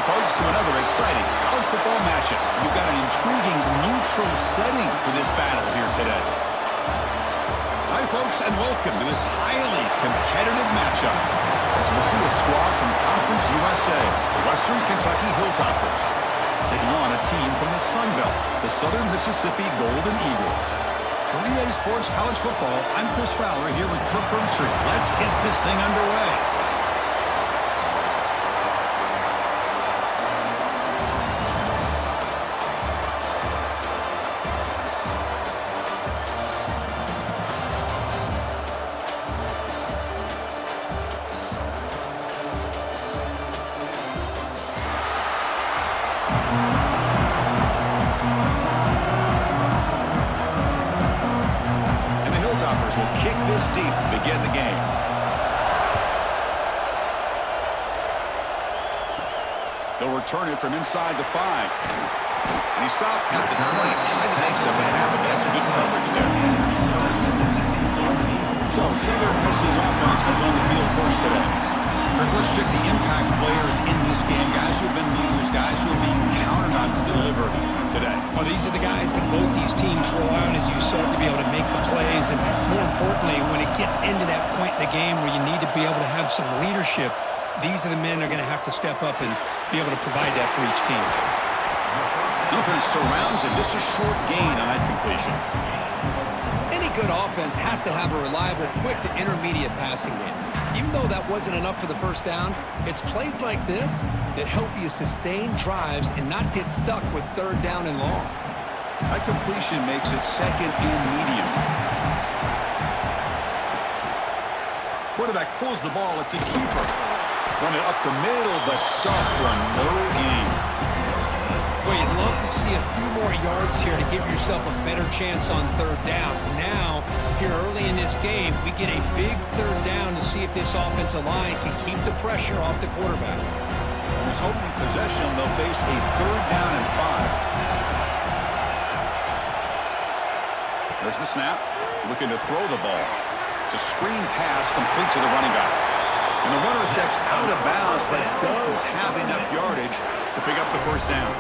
Welcome, folks, to another exciting college football matchup. We've got an intriguing neutral setting for this battle here today. Hi, folks, and welcome to this highly competitive matchup as we'll see a squad from Conference USA, the Western Kentucky Hilltoppers, taking on a team from the Sun Belt, the Southern Mississippi Golden Eagles. For EA Sports College Football, I'm Chris Fowler here with Kirk Herbstreit. Let's get this thing underway. Will kick this deep to begin the game. They'll return it from inside the 5. And he stopped at the 20, trying to make something happen. That's good coverage there. So Southern Miss's offense comes on the field first today. Kirk, let's check the impact players in this game. Guys who have been leaders, guys who are being counted on to deliver today. Well, these are the guys that both these teams rely on, as you said, to be able to make the plays. And more importantly, when it gets into that point in the game where you need to be able to have some leadership, these are the men that are going to have to step up and be able to provide that for each team. Defense surrounds him. Just a short gain on that completion. Any good offense has to have a reliable, quick to intermediate passing game. Even though that wasn't enough for the first down, it's plays like this that help you sustain drives and not get stuck with third down and long. That completion makes it second and medium. Quarterback pulls the ball. It's a keeper. Run it up the middle, but stuffed for a no gain. Well, you'd love to see a few more yards here to give yourself a better chance on third down. Now, here early in this game, we get a big third down to see if this offensive line can keep the pressure off the quarterback. On this opening possession, they'll face a third down and 5. There's the snap. Looking to throw the ball. It's a screen pass complete to the running back. And the runner steps out of bounds, but does have enough yardage to pick up the first down.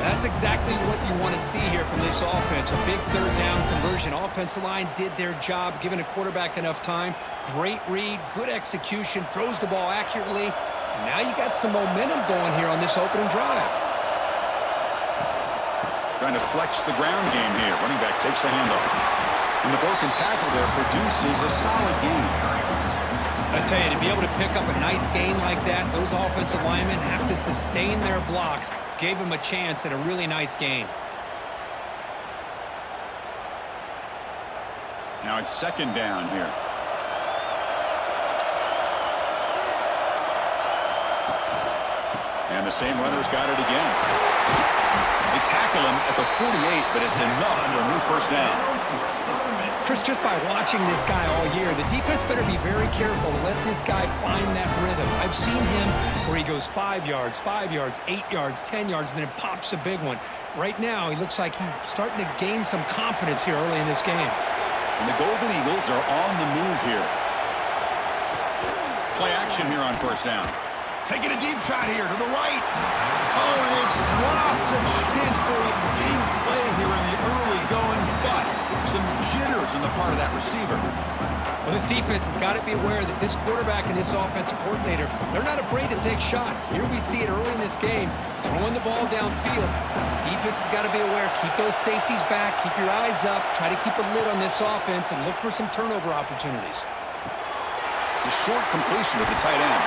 That's exactly what you want to see here from this offense. A big third down conversion. Offensive line did their job, giving a quarterback enough time. Great read, good execution, throws the ball accurately. And now you got some momentum going here on this opening drive. Trying to flex the ground game here. Running back takes the handoff. And the broken tackle there produces a solid gain. I tell you, to be able to pick up a nice gain like that, those offensive linemen have to sustain their blocks. Gave them a chance at a really nice gain. Now it's second down here. And the same runner's got it again. They tackle him at the 48, but it's enough for a new first down. Chris, just by watching this guy all year, the defense better be very careful to let this guy find that rhythm. I've seen him where he goes 5 yards, 8 yards, 10 yards, and then it pops a big one. Right now, he looks like he's starting to gain some confidence here early in this game. And the Golden Eagles are on the move here. Play action here on first down. Taking a deep shot here to the right. Oh, and it's dropped. A chance for a big play here in the early going, but some jitters on the part of that receiver. Well, this defense has got to be aware that this quarterback and this offensive coordinator, they're not afraid to take shots. Here we see it early in this game, throwing the ball downfield. The defense has got to be aware. Keep those safeties back. Keep your eyes up. Try to keep a lid on this offense and look for some turnover opportunities. It's a short completion with the tight end.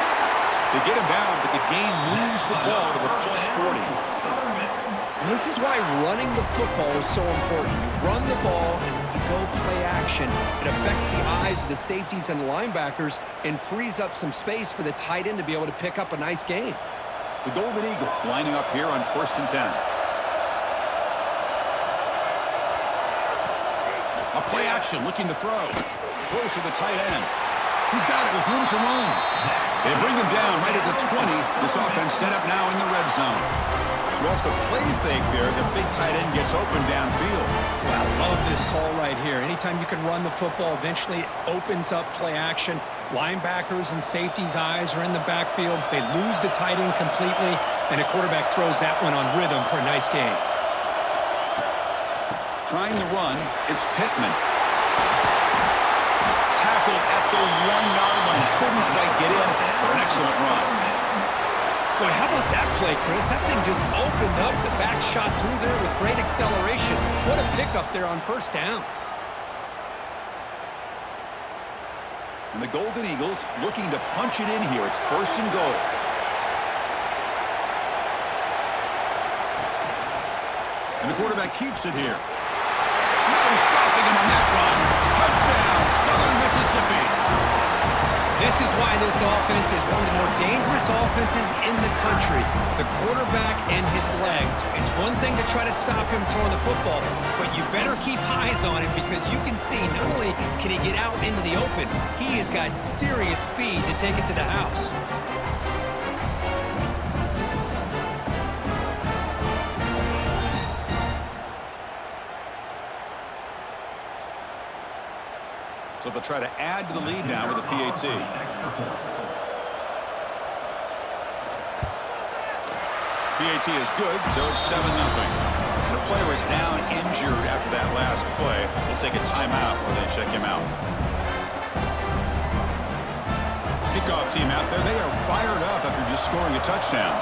They get him down, but the game moves the ball to the plus 40. This is why running the football is so important. You run the ball and then you go play action. It affects the eyes of the safeties and linebackers and frees up some space for the tight end to be able to pick up a nice gain. The Golden Eagles lining up here on 1st and 10. A play action looking to throw. Throws to the tight end. He's got it with room to run. They bring him down right at the 20. This offense set up now in the red zone. So off the play fake there, the big tight end gets open downfield. Well, I love this call right here. Anytime you can run the football, eventually it opens up play action. Linebackers and safeties' eyes are in the backfield. They lose the tight end completely. And the quarterback throws that one on rhythm for a nice gain. Trying the run, it's Pittman. Tackled at the 1-yard line. Couldn't quite get in, but an excellent run. Boy, how about that play, Chris? That thing just opened up. The back shot through there with great acceleration. What a pickup there on first down. And the Golden Eagles looking to punch it in here. It's first and goal. And the quarterback keeps it here. No stopping him on that run. Touchdown, Southern Mississippi. This is why this offense is one of the more dangerous offenses in the country. The quarterback and his legs. It's one thing to try to stop him throwing the football, but you better keep eyes on him because you can see not only can he get out into the open, he has got serious speed to take it to the house. So they'll try to add to the lead now with a PAT. PAT is good, so it's 7-0. The player is down injured after that last play. They'll take a timeout or they check him out. Kickoff team out there. They are fired up after just scoring a touchdown.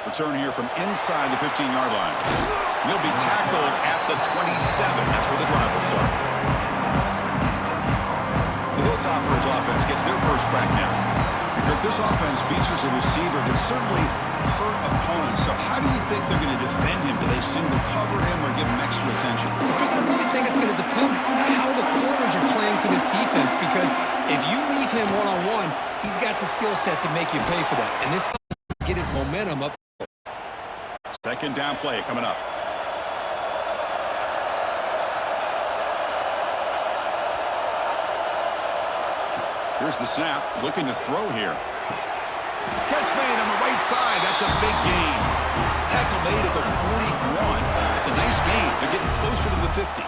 Return here from inside the 15-yard line. He'll be tackled at the 27. That's where the drive will start. The Hilltoppers offense gets their first crack now. Because this offense features a receiver that certainly hurt opponents. So how do you think they're going to defend him? Do they single cover him or give him extra attention? Because I really think it's going to depend on how the corners are playing for this defense. Because if you leave him one-on-one, he's got the skill set to make you pay for that. And this get his momentum up. Second down play coming up. Here's the snap. Looking to throw here. Catch made on the right side. That's a big gain. Tackle made at the 41. It's a nice gain. They're getting closer to the 50.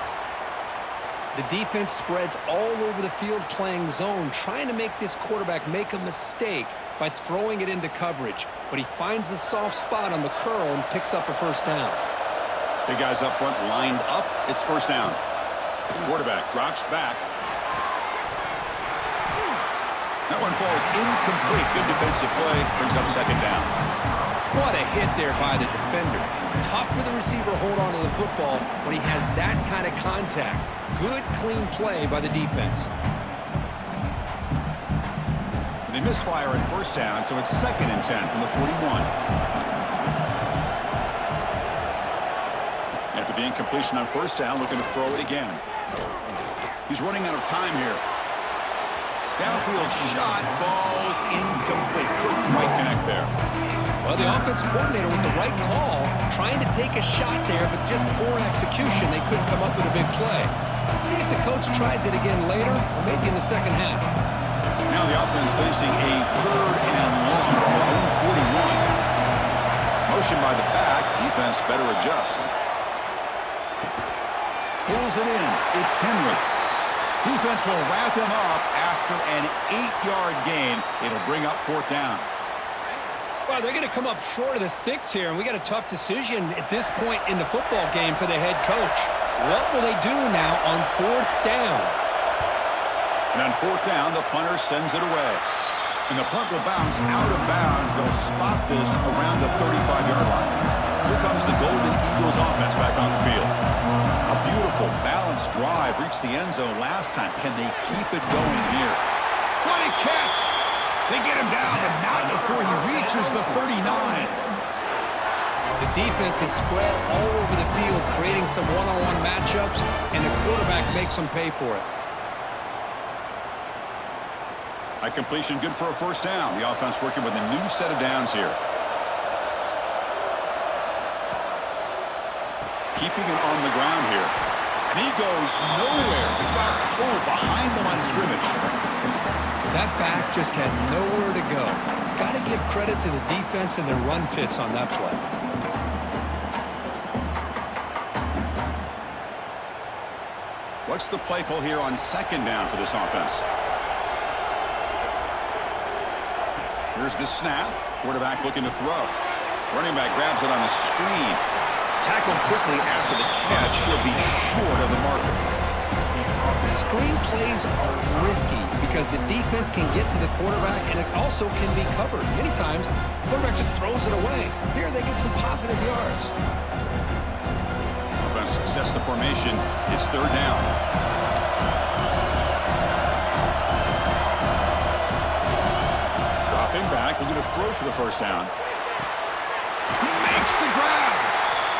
The defense spreads all over the field playing zone, trying to make this quarterback make a mistake by throwing it into coverage. But he finds the soft spot on the curl and picks up a first down. Big guys up front lined up. It's first down. Quarterback drops back. That one falls incomplete. Good defensive play. Brings up second down. What a hit there by the defender. Tough for the receiver to hold on to the football when he has that kind of contact. Good, clean play by the defense. They misfire at first down, so it's 2nd and 10 from the 41. After the incompletion on first down, looking to throw it again. He's running out of time here. Downfield shot falls incomplete. Couldn't quite connect there. Well, the offensive coordinator with the right call, trying to take a shot there, but just poor execution. They couldn't come up with a big play. See if the coach tries it again later, or maybe in the second half. Now the offense facing a 3rd and long from their own 41. Motion by the back. Defense better adjust. Pulls it in. It's Henry. Defense will wrap him up after an 8-yard gain. It'll bring up 4th down. Well, they're going to come up short of the sticks here, and we got a tough decision at this point in the football game for the head coach. What will they do now on 4th down? And on 4th down, the punter sends it away. And the punt will bounce out of bounds. They'll spot this around the 35-yard line. Here comes the Golden Eagles offense back on the field. A beautiful, balanced drive reached the end zone last time. Can they keep it going here? What a catch! They get him down, but not before he reaches the 39. The defense is spread all over the field, creating some one-on-one matchups, and the quarterback makes them pay for it. By completion, good for a first down. The offense working with a new set of downs here. Keeping it on the ground here. And he goes nowhere. Start pull behind the line of scrimmage. That back just had nowhere to go. Got to give credit to the defense and their run fits on that play. What's the play call here on 2nd down for this offense? Here's the snap. Quarterback looking to throw. Running back grabs it on the screen. Tackled quickly after the catch. He'll be short of the marker. Screen plays are risky because the defense can get to the quarterback, and it also can be covered. Many times, the quarterback just throws it away. Here, they get some positive yards. Offense sets the formation. It's third down. Dropping back. We're going to throw for the first down. He makes the grab.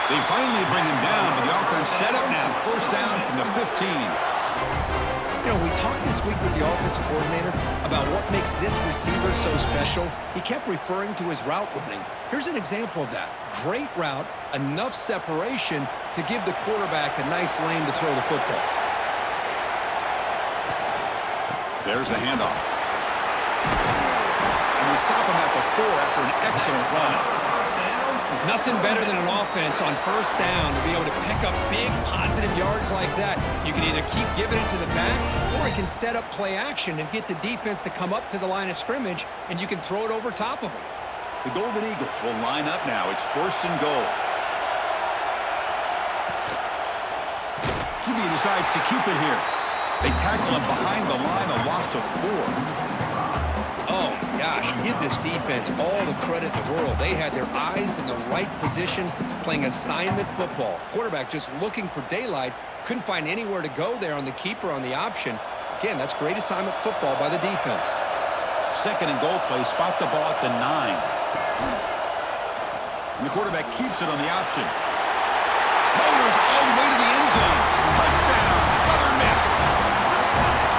They finally bring him down, but the offense set up now. First down from the 15. You know, we talked this week with the offensive coordinator about what makes this receiver so special. He kept referring to his route running. Here's an example of that. Great route, enough separation to give the quarterback a nice lane to throw the football. There's the handoff. And they stop him at the 4 after an excellent run. Nothing better than an offense on first down to be able to pick up big positive yards like that. You can either keep giving it to the back, or it can set up play action and get the defense to come up to the line of scrimmage, and you can throw it over top of them. The Golden Eagles will line up now. It's first and goal. QB decides to keep it here. They tackle him behind the line, a loss of 4. Oh, gosh, give this defense all the credit in the world. They had their eyes in the right position, playing assignment football. Quarterback just looking for daylight, couldn't find anywhere to go there on the keeper on the option. Again, that's great assignment football by the defense. Second and goal play, spot the ball at the 9. And the quarterback keeps it on the option. Motors all the way to the end zone. Touchdown, Southern Miss.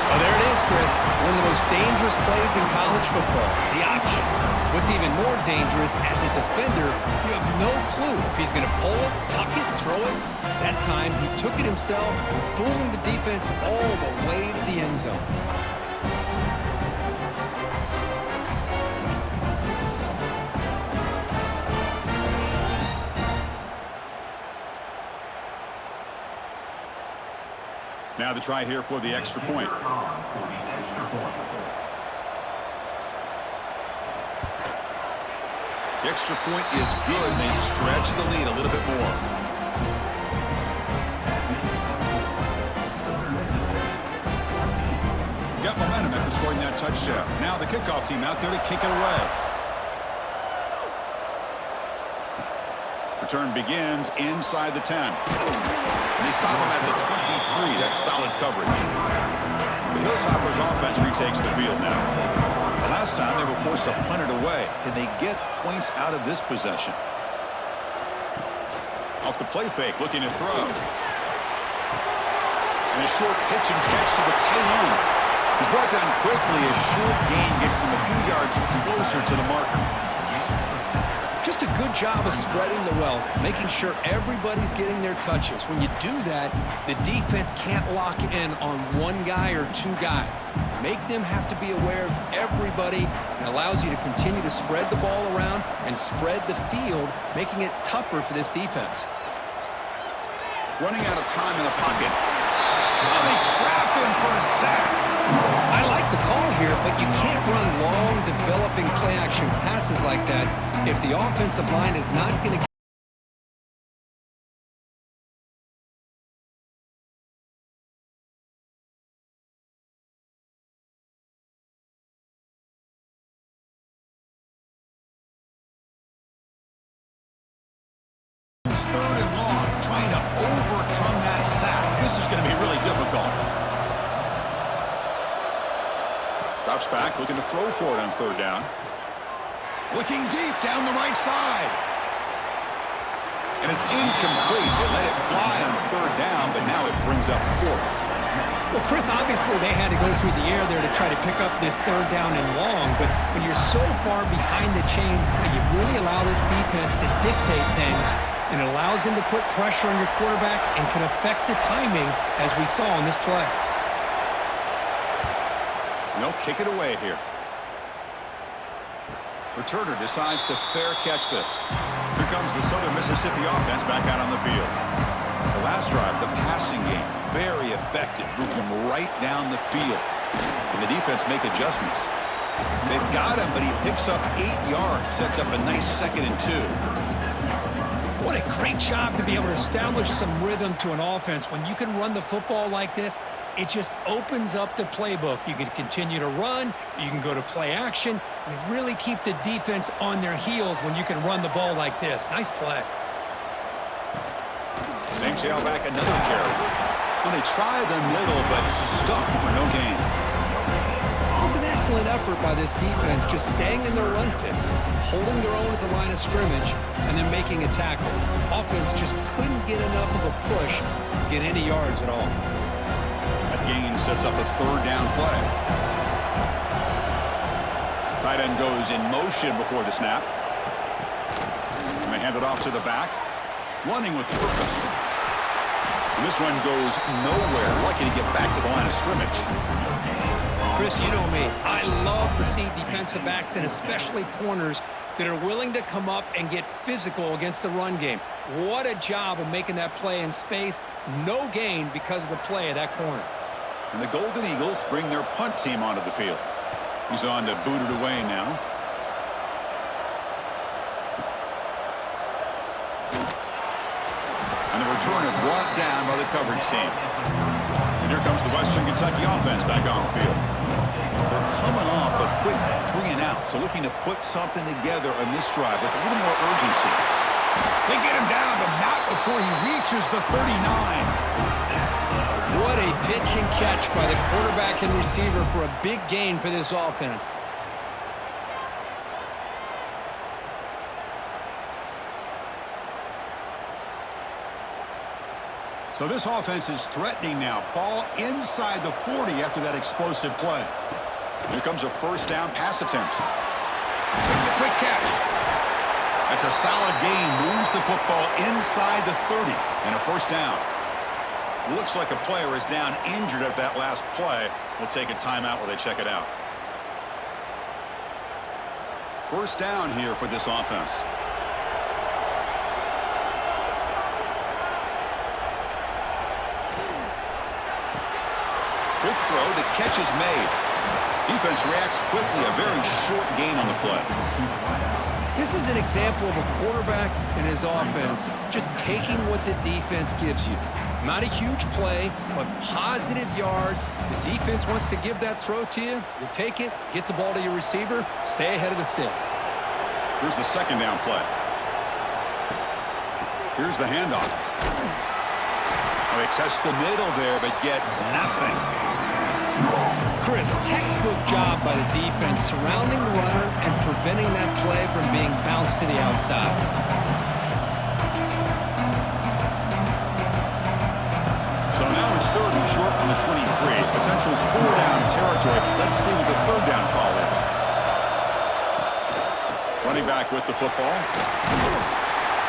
Well, there it is, Chris. One of the most dangerous plays in college football, the option. What's even more dangerous, as a defender, you have no clue if he's going to pull it, tuck it, throw it. That time, he took it himself, fooling the defense all the way to the end zone. Now the try here for the extra point. The extra point is good, and they stretch the lead a little bit more. Got momentum after scoring that touchdown. Now the kickoff team out there to kick it away. Return begins inside the 10. And they stop him at the 23. That's solid coverage. The Hilltoppers offense retakes the field now. The last time they were forced to punt it away. Can they get points out of this possession? Off the play fake, looking to throw. And a short pitch and catch to the tight end. He's brought down quickly. A short gain gets them a few yards closer to the marker. Just a good job of spreading the wealth, making sure everybody's getting their touches. When you do that, the defense can't lock in on one guy or two guys. Make them have to be aware of everybody, and allows you to continue to spread the ball around and spread the field, making it tougher for this defense. Running out of time in the pocket. Oh, they trap him for a sack. I like the call here, but you can't run long, developing play-action passes like that if the offensive line is not going to It's third and long, trying to overcome that sack. This is going to be really difficult. Drops back, looking to throw for it on third down. Looking deep down the right side. And it's incomplete. They let it fly on third down, but now it brings up fourth. Well, Chris, obviously they had to go through the air there to try to pick up this third down and long, but when you're so far behind the chains, you really allow this defense to dictate things, and it allows them to put pressure on your quarterback and can affect the timing, as we saw in this play. They'll kick it away here. Returner decides to fair catch this. Here comes the Southern Mississippi offense back out on the field. The last drive, the passing game, very effective, moving them right down the field. Can the defense make adjustments? They've got him, but he picks up 8 yards. Sets up a nice 2nd and 2. What a great job to be able to establish some rhythm to an offense. When you can run the football like this, it just opens up the playbook. You can continue to run. You can go to play action. You really keep the defense on their heels when you can run the ball like this. Nice play. Same tailback, another carry. Well, they try the middle, but stuck for no gain. It was an excellent effort by this defense, just staying in their run fits, holding their own at the line of scrimmage, and then making a tackle. Offense just couldn't get enough of a push to get any yards at all. That gain sets up a 3rd down play. Tight end goes in motion before the snap. And they hand it off to the back. Running with purpose. And this one goes nowhere. Lucky to get back to the line of scrimmage. Chris, you know me. I love to see defensive backs and especially corners that are willing to come up and get physical against the run game. What a job of making that play in space. No gain because of the play of that corner. And the Golden Eagles bring their punt team onto the field. He's on to boot it away now. And the returner brought down by the coverage team. And here comes the Western Kentucky offense back on the field. They're coming off a quick 3 and out, so looking to put something together on this drive with a little more urgency. They get him down, but not before he reaches the 39. What a pitch and catch by the quarterback and receiver for a big gain for this offense. So this offense is threatening now. Ball inside the 40 after that explosive play. Here comes a 1st down pass attempt. It's a quick catch. That's a solid gain. Moves the football inside the 30 and a 1st down. Looks like a player is down injured at that last play. We'll take a timeout while they check it out. 1st down here for this offense. Quick throw, the catch is made. Defense reacts quickly, a very short gain on the play. This is an example of a quarterback and his offense just taking what the defense gives you. Not a huge play, but positive yards. The defense wants to give that throw to you. You take it, get the ball to your receiver, stay ahead of the sticks. Here's the 2nd down play. Here's the handoff. Well, they test the middle there, but get nothing. Chris, textbook job by the defense surrounding the runner and preventing that play from being bounced to the outside. So now it's 3rd and short from the 23. Potential 4-down territory. Let's see what the 3rd down call is. Running back with the football.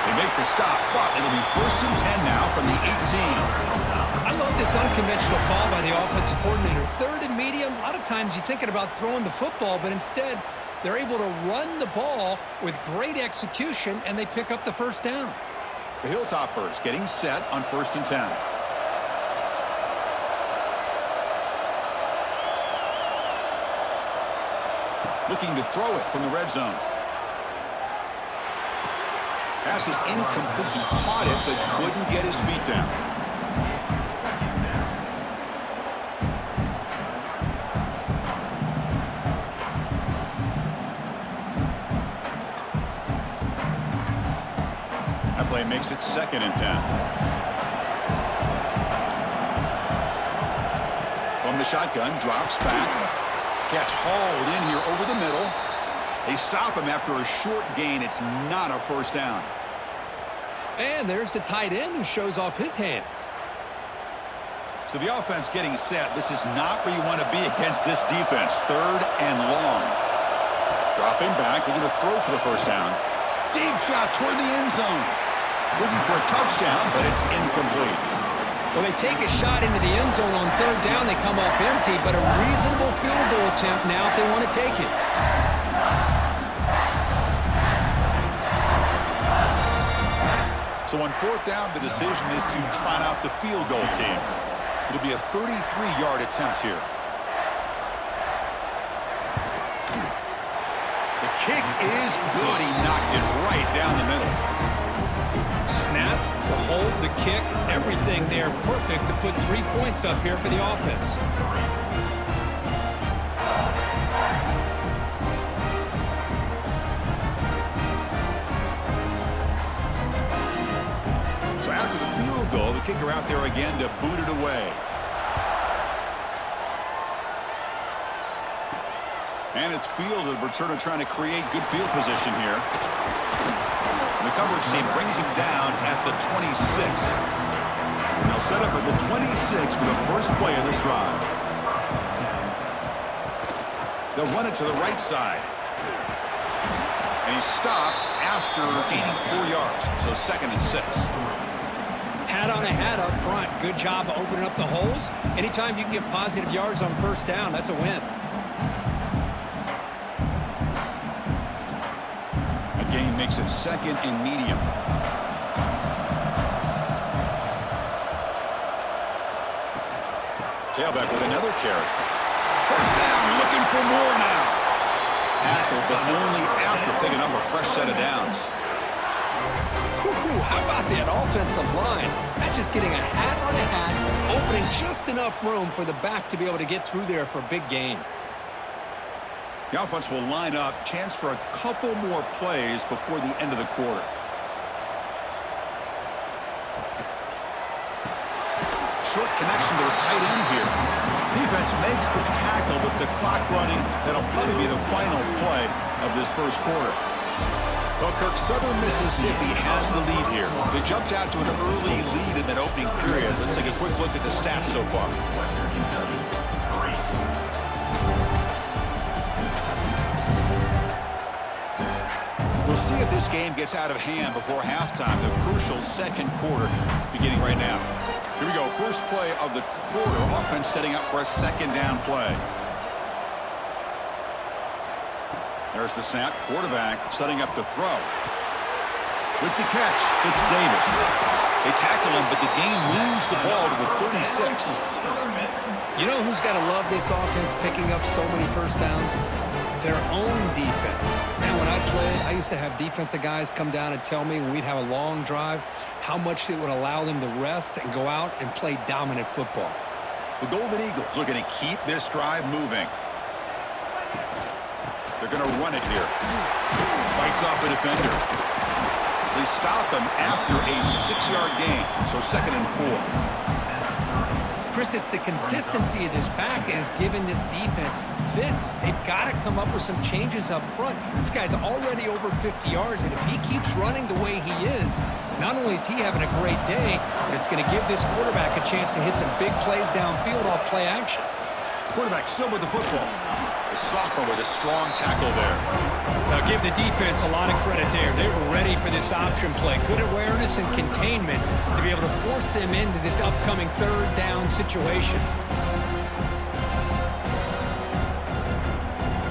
They make the stop, but it'll be 1st and 10 now from the 18. I love this unconventional call by the offensive coordinator. 3rd and medium, a lot of times you're thinking about throwing the football, but instead they're able to run the ball with great execution, and they pick up the 1st down. The Hilltoppers getting set on 1st and 10. Looking to throw it from the red zone. Pass is incomplete. He caught it, but couldn't get his feet down. That play makes it 2nd and 10. From the shotgun, drops back. Catch hauled in here over the middle. They stop him after a short gain. It's not a 1st down. And there's the tight end who shows off his hands. So the offense getting set. This is not where you want to be against this defense. 3rd and long. Dropping back, looking to throw for the 1st down. Deep shot toward the end zone. Looking for a touchdown, but it's incomplete. Well, they take a shot into the end zone on 3rd down. They come up empty, but a reasonable field goal attempt now if they want to take it. So on 4th down, the decision is to trot out the field goal team. It'll be a 33-yard attempt here. kick is good. He knocked it right down the middle. Snap, the hold, the kick, everything there perfect to put 3 points up here for the offense. So after the field goal, the kicker out there again to boot it away. And it's fielded. Returner trying to create good field position here. And the coverage team brings him down at the 26. And they'll set up at the 26 for the first play of this drive. They'll run it to the right side. And he's stopped after gaining 4 yards. So 2nd and 6. Hat on a hat up front. Good job of opening up the holes. Anytime you can get positive yards on first down, that's a win. Gain makes it 2nd and medium. Tailback with another carry. First down, looking for more now. Tackle, but only after picking up a fresh set of downs. How about that offensive line? That's just getting a hat on a hat, opening just enough room for the back to be able to get through there for a big gain. The offense will line up. Chance for a couple more plays before the end of the quarter. Short connection to the tight end here. Defense makes the tackle with the clock running. That'll probably be the final play of this first quarter. Well, Kirk, Southern Mississippi has the lead here. They jumped out to an early lead in that opening period. Let's take a quick look at the stats so far. We'll see if this game gets out of hand before halftime, the crucial second quarter beginning right now. Here we go, first play of the quarter. Offense setting up for a 2nd down play. There's the snap. Quarterback setting up to throw. With the catch, it's Davis. They tackle him, but the gain moves the ball to the 36. You know who's got to love this offense picking up so many first downs? Their own defense. Man, when I played, I used to have defensive guys come down and tell me when we'd have a long drive how much it would allow them to rest and go out and play dominant football. The Golden Eagles looking to keep this drive moving. They're going to run it here. Bites off a defender. They stop him after a 6-yard gain, so 2nd and 4. Chris, it's the consistency of this back that has given this defense fits. They've got to come up with some changes up front. This guy's already over 50 yards, and if he keeps running the way he is, not only is he having a great day, but it's going to give this quarterback a chance to hit some big plays downfield off play action. Quarterback still with the football. The sophomore with a strong tackle there. Now give the defense a lot of credit there. They were ready for this option play. Good awareness and containment to be able to force them into this upcoming 3rd down situation.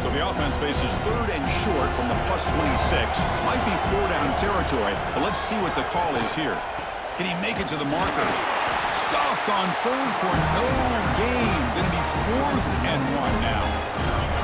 So the offense faces 3rd and short from the plus 26. Might be 4-down territory, but let's see what the call is here. Can he make it to the marker? Stopped on 3rd for no gain. Going to be 4th and 1 now.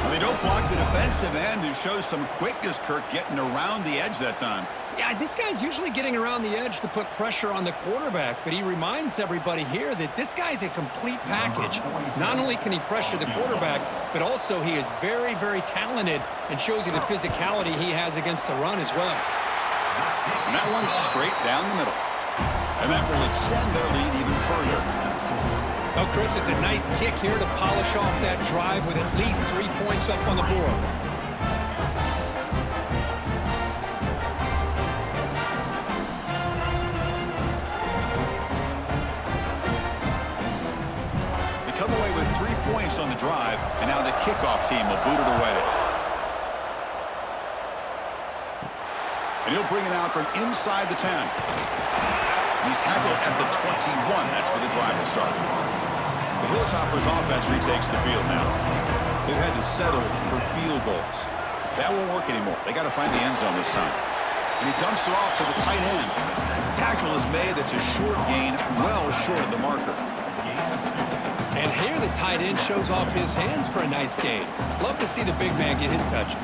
Well, they don't block the defensive end, who shows some quickness, Kirk, getting around the edge that time. Yeah, this guy's usually getting around the edge to put pressure on the quarterback, but he reminds everybody here that this guy's a complete package. Not only can he pressure the quarterback, but also he is very, very talented and shows you the physicality he has against the run as well. And that one's straight down the middle. And that will extend their lead even further. Oh, Chris, it's a nice kick here to polish off that drive with at least 3 points up on the board. They come away with 3 points on the drive, and now the kickoff team will boot it away. And he'll bring it out from inside the 10. He's tackled at the 21. That's where the drive will start. The Hilltoppers offense retakes the field now. They've had to settle for field goals. That won't work anymore. They got to find the end zone this time. And he dumps it off to the tight end. Tackle is made. That's a short gain, well short of the marker. And here the tight end shows off his hands for a nice gain. Love to see the big man get his touches.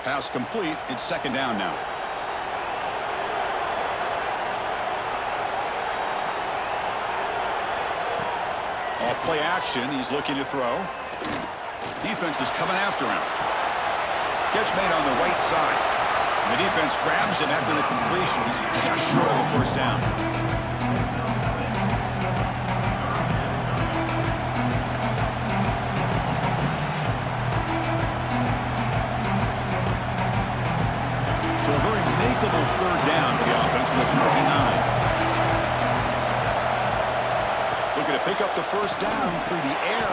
Pass complete. It's second down now. Off play action. He's looking to throw. Defense is coming after him. Catch made on the right side. And the defense grabs him after the completion. He's just short of a first down. So a very makeable third down for the offense from the 29. Looking to pick up the first down through the air.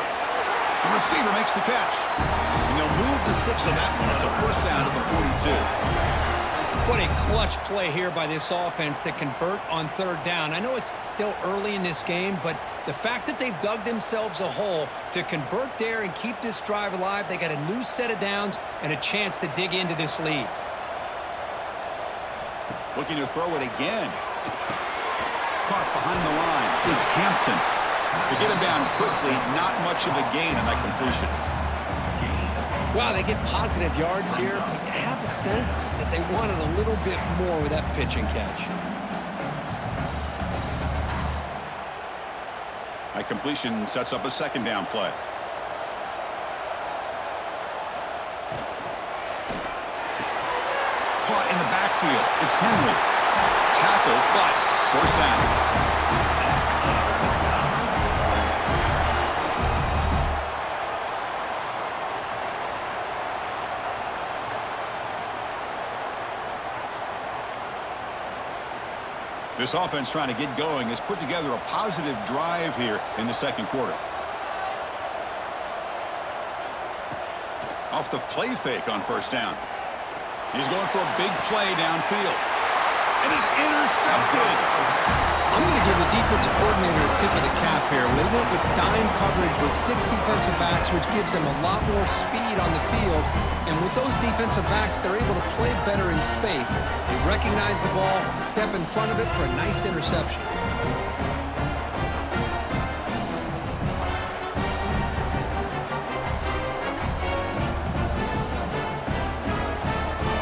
The receiver makes the catch. And they'll move the 6 on that one. It's a first down to the 42. What a clutch play here by this offense to convert on third down. I know it's still early in this game, but the fact that they've dug themselves a hole to convert there and keep this drive alive, they got a new set of downs and a chance to dig into this lead. Looking to throw it again. Caught behind the line. It's Hampton. To get him down quickly, not much of a gain on that completion. Wow, they get positive yards here. But you have a sense that they wanted a little bit more with that pitch and catch. That completion sets up a second down play. Caught in the backfield. It's Henry. Tackle, but first down. This offense trying to get going has put together a positive drive here in the second quarter. Off the play fake on first down. He's going for a big play downfield. And he's intercepted. I'm going to give the defensive coordinator a tip of the cap here. They went with dime coverage with 6 defensive backs, which gives them a lot more speed on the field. And with those defensive backs, they're able to play better in space. They recognize the ball, step in front of it for a nice interception.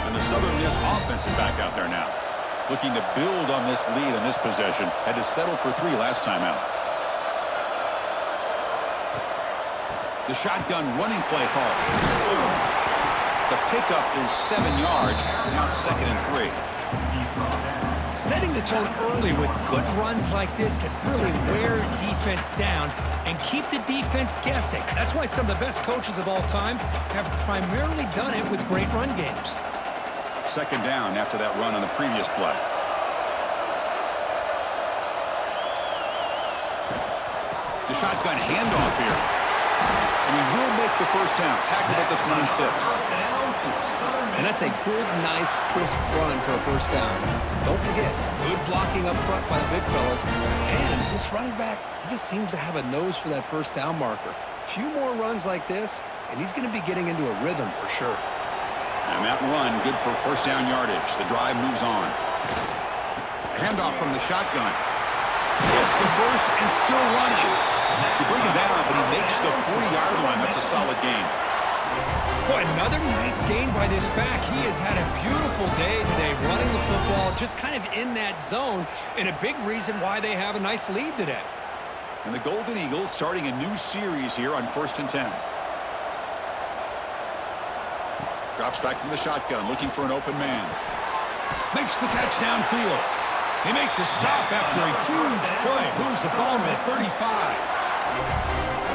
And the Southern Miss offense is back out there now, looking to build on this lead in this possession. Had to settle for 3 last time out. The shotgun running play call. The pickup is 7 yards. Now it's second and 3. Setting the tone early with good runs like this can really wear defense down and keep the defense guessing. That's why some of the best coaches of all time have primarily done it with great run games. Second down after that run on the previous play. The shotgun handoff here. And he will make the first down. Tackled at the 26. And that's a good, nice, crisp run for a first down. Don't forget, good blocking up front by the big fellas. And this running back, he just seems to have a nose for that first down marker. A few more runs like this, and he's going to be getting into a rhythm for sure. And that run, good for first down yardage. The drive moves on. Handoff from the shotgun. Gets the first and still running. You bring him down, but he makes the 40-yard line. That's a solid gain. Boy, another nice gain by this back. He has had a beautiful day today running the football, just kind of in that zone, and a big reason why they have a nice lead today. And the Golden Eagles starting a new series here on 1st and 10. Drops back from the shotgun, looking for an open man. Makes the catch downfield. They make the stop after a huge play. Moves the ball to the 35.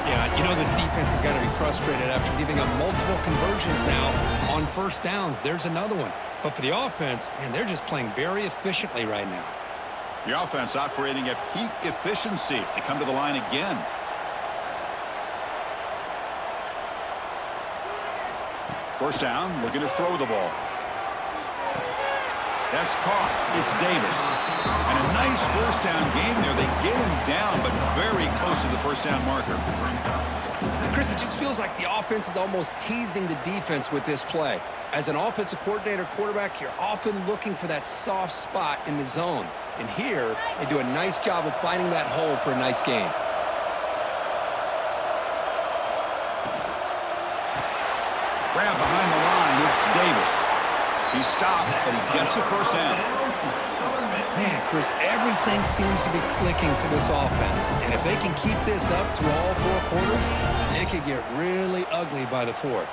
Yeah, you know this defense has got to be frustrated after giving up multiple conversions now on first downs. There's another one. But for the offense, man, they're just playing very efficiently right now. The offense operating at peak efficiency. They come to the line again. First down, looking to throw the ball. That's caught. It's Davis. And a nice first down gain there. They get him down, but very close to the first down marker. Chris, it just feels like the offense is almost teasing the defense with this play. As an offensive coordinator, quarterback, you're often looking for that soft spot in the zone. And here, they do a nice job of finding that hole for a nice gain. Grab behind the line. It's Davis. He stopped, but he gets a first down. Man, Chris, everything seems to be clicking for this offense. And if they can keep this up through all four quarters, it could get really ugly by the fourth.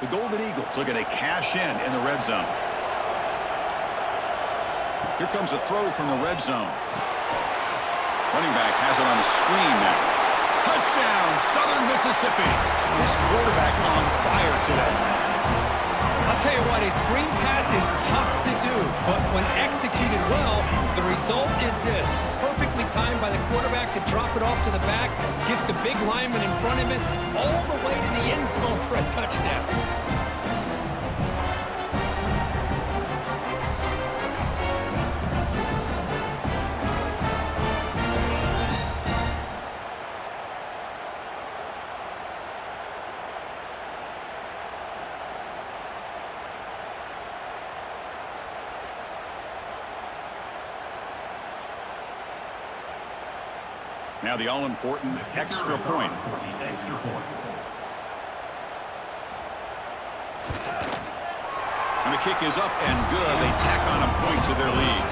The Golden Eagles looking to cash in the red zone. Here comes a throw from the red zone. Running back has it on the screen now. Touchdown, Southern Mississippi. This quarterback on fire today. I'll tell you what, a screen pass is tough to do, but when executed well, the result is this. Perfectly timed by the quarterback to drop it off to the back, gets the big lineman in front of it, all the way to the end zone for a touchdown. Now the all-important extra point. And the kick is up and good. They tack on a point to their lead.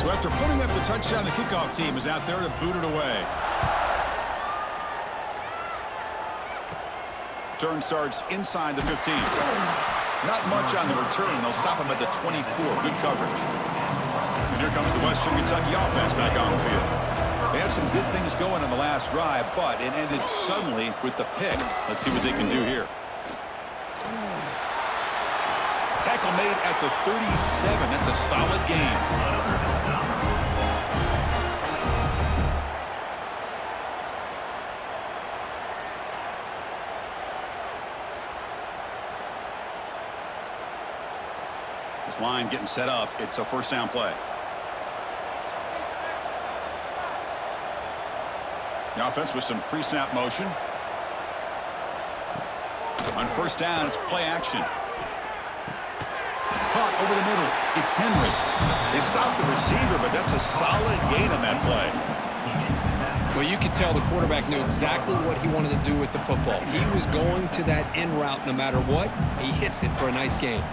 So after putting up the touchdown, the kickoff team is out there to boot it away. Turn starts inside the 15. Not much on the return. They'll stop him at the 24. Good coverage. And here comes the Western Kentucky offense back on the field. They had some good things going on the last drive, but it ended suddenly with the pick. Let's see what they can do here. Tackle made at the 37. That's a solid gain. This line getting set up. It's a first down play. The offense with some pre-snap motion. On first down, it's play action. Caught over the middle. It's Henry. They stopped the receiver, but that's a solid gain on that play. Well, you could tell the quarterback knew exactly what he wanted to do with the football. He was going to that in route no matter what. He hits it for a nice gain.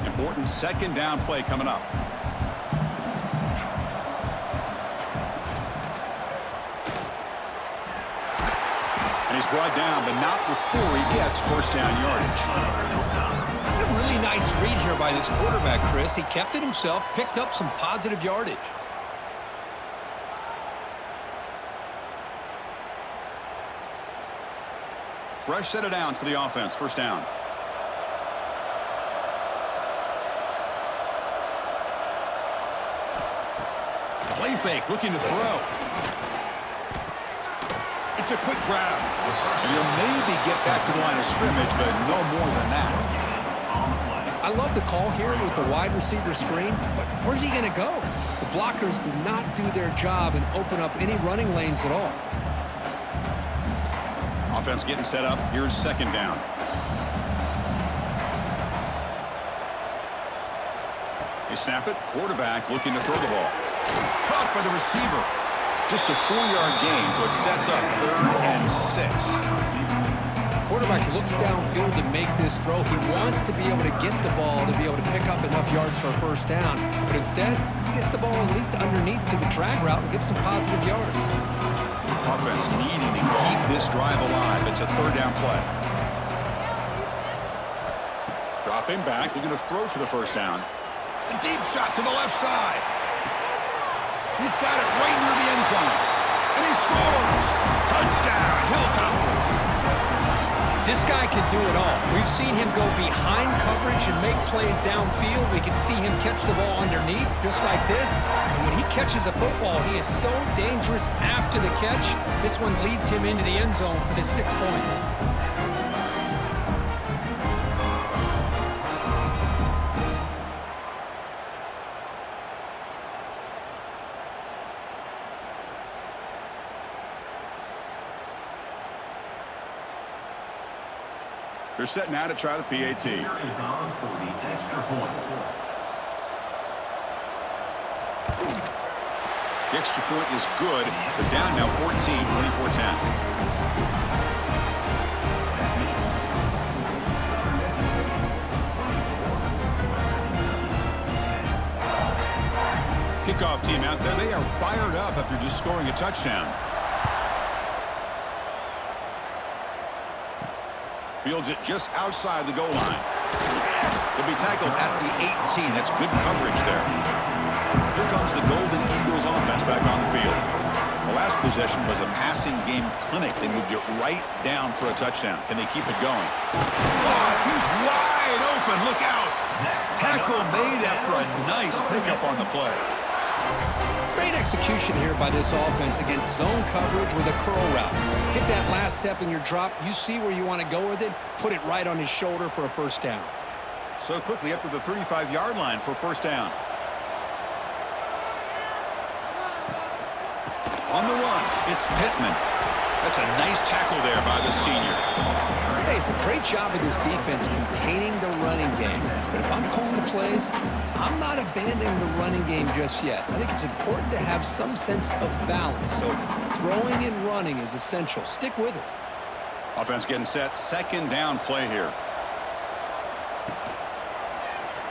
Important second down play coming up. And he's brought down, but not before he gets first down yardage. That's a really nice read here by this quarterback, Chris. He kept it himself, picked up some positive yardage. Fresh set of downs for the offense. First down. Play fake, looking to throw. It's a quick grab. And he'll maybe get back to the line of scrimmage, but no more than that. I love the call here with the wide receiver screen, but where's he going to go? The blockers do not do their job and open up any running lanes at all. Offense getting set up. Here's second down. They snap it. Quarterback looking to throw the ball. Caught by the receiver. Just a 4-yard gain, so it sets up 3rd and 6. Quarterback looks downfield to make this throw. He wants to be able to get the ball to be able to pick up enough yards for a first down. But instead, he gets the ball at least underneath to the drag route and gets some positive yards. Offense needing to keep this drive alive. It's a 3rd down play. Dropping back, looking to throw for the first down. A deep shot to the left side. He's got it right near the end zone. And he scores. Touchdown, Hilltoppers. This guy can do it all. We've seen him go behind coverage and make plays downfield. We can see him catch the ball underneath, just like this. And when he catches a football, he is so dangerous after the catch. This one leads him into the end zone for the 6 points. They're set now to try the PAT. The extra point is good. They're down now 14, 24-10. Kickoff team out there. They are fired up after just scoring a touchdown. Fields it just outside the goal line. He'll be tackled at the 18. That's good coverage there. Here comes the Golden Eagles offense back on the field. The last possession was a passing game clinic. They moved it right down for a touchdown. Can they keep it going? Oh, he's wide open. Look out. Tackle made after a nice pickup on the play. Great execution here by this offense against zone coverage with a curl route. Hit that last step in your drop. You see where you want to go with it. Put it right on his shoulder for a first down. So quickly up to the 35-yard line for first down. On the run, it's Pittman. That's a nice tackle there by the senior. Hey, it's a great job of this defense containing the running game. But if I'm calling the plays, I'm not abandoning the running game just yet. I think it's important to have some sense of balance. So throwing and running is essential. Stick with it. Offense getting set. Second down play here.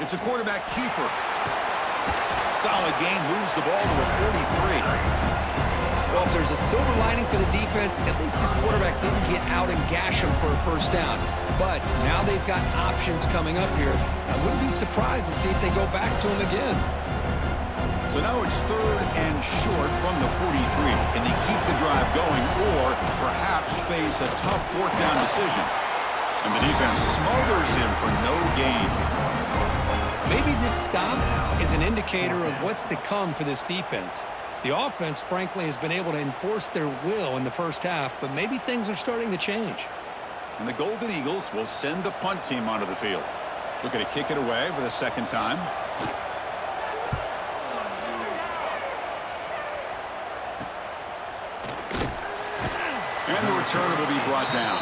It's a quarterback keeper. Solid gain, moves the ball to a 43. Well, if there's a silver lining for the defense, at least this quarterback didn't get out and gash him for a first down. But now they've got options coming up here. I wouldn't be surprised to see if they go back to him again. So now it's third and short from the 43. Can they keep the drive going or perhaps face a tough fourth down decision? And the defense smothers him for no gain. Maybe this stop is an indicator of what's to come for this defense. The offense, frankly, has been able to enforce their will in the first half, but maybe things are starting to change. And the Golden Eagles will send the punt team onto the field. Looking to kick it away for the second time. And the returner will be brought down.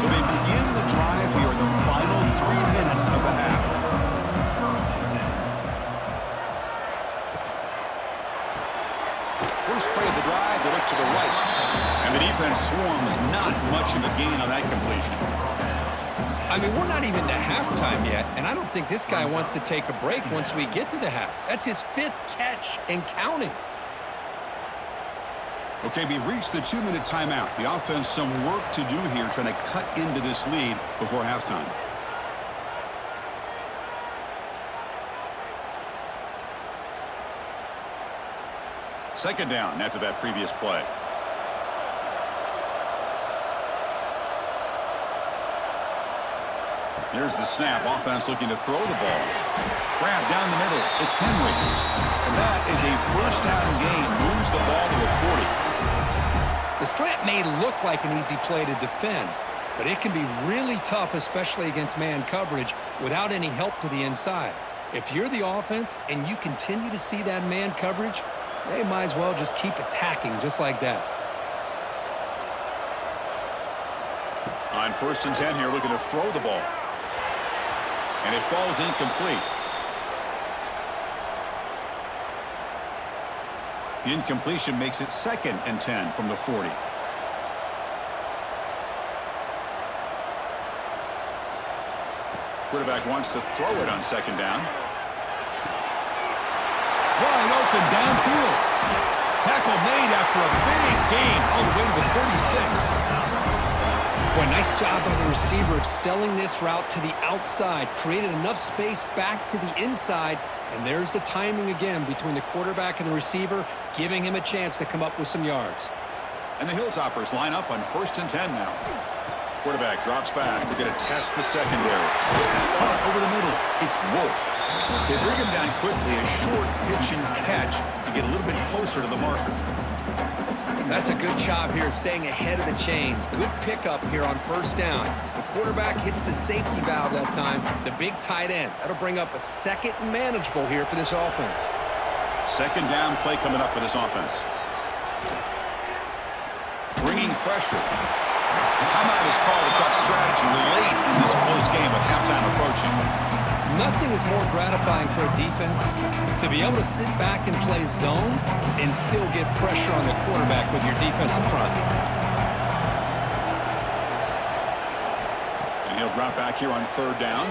So they begin the drive here in the final 3 minutes of the half. First play of the drive, they look to the right. And the defense swarms, not much of a gain on that completion. I mean, we're not even to halftime yet, and I don't think this guy wants to take a break once we get to the half. That's his 5th catch and counting. Okay, we reached the 2-minute timeout. The offense some work to do here trying to cut into this lead before halftime. Second down after that previous play. Here's the snap. Offense looking to throw the ball. Grab down the middle. It's Henry. And that is a first down gain. Moves the ball to the 40. The slant may look like an easy play to defend, but it can be really tough, especially against man coverage, without any help to the inside. If you're the offense and you continue to see that man coverage, they might as well just keep attacking just like that. On 1st and 10 here, looking to throw the ball. And it falls incomplete. The incompletion makes it 2nd and 10 from the 40. Quarterback wants to throw it on 2nd down. Wide open downfield. Tackle made after a big gain all the way to the 36. Boy, nice job by the receiver of selling this route to the outside. Created enough space back to the inside. And there's the timing again between the quarterback and the receiver, giving him a chance to come up with some yards. And the Hilltoppers line up on 1st and 10 now. Quarterback drops back. They're going to test the secondary. Punt over the middle. It's Wolf. They bring him down quickly. A short pitch and catch to get a little bit closer to the marker. That's a good job here, staying ahead of the chains. Good pickup here on 1st down. The quarterback hits the safety valve that time. The big tight end. That'll bring up a 2nd and manageable here for this offense. 2nd down play coming up for this offense. Bringing pressure. Timeout is called to talk strategy late in this close game with halftime approaching. Nothing is more gratifying for a defense to be able to sit back and play zone and still get pressure on the quarterback with your defensive front. And he'll drop back here on third down.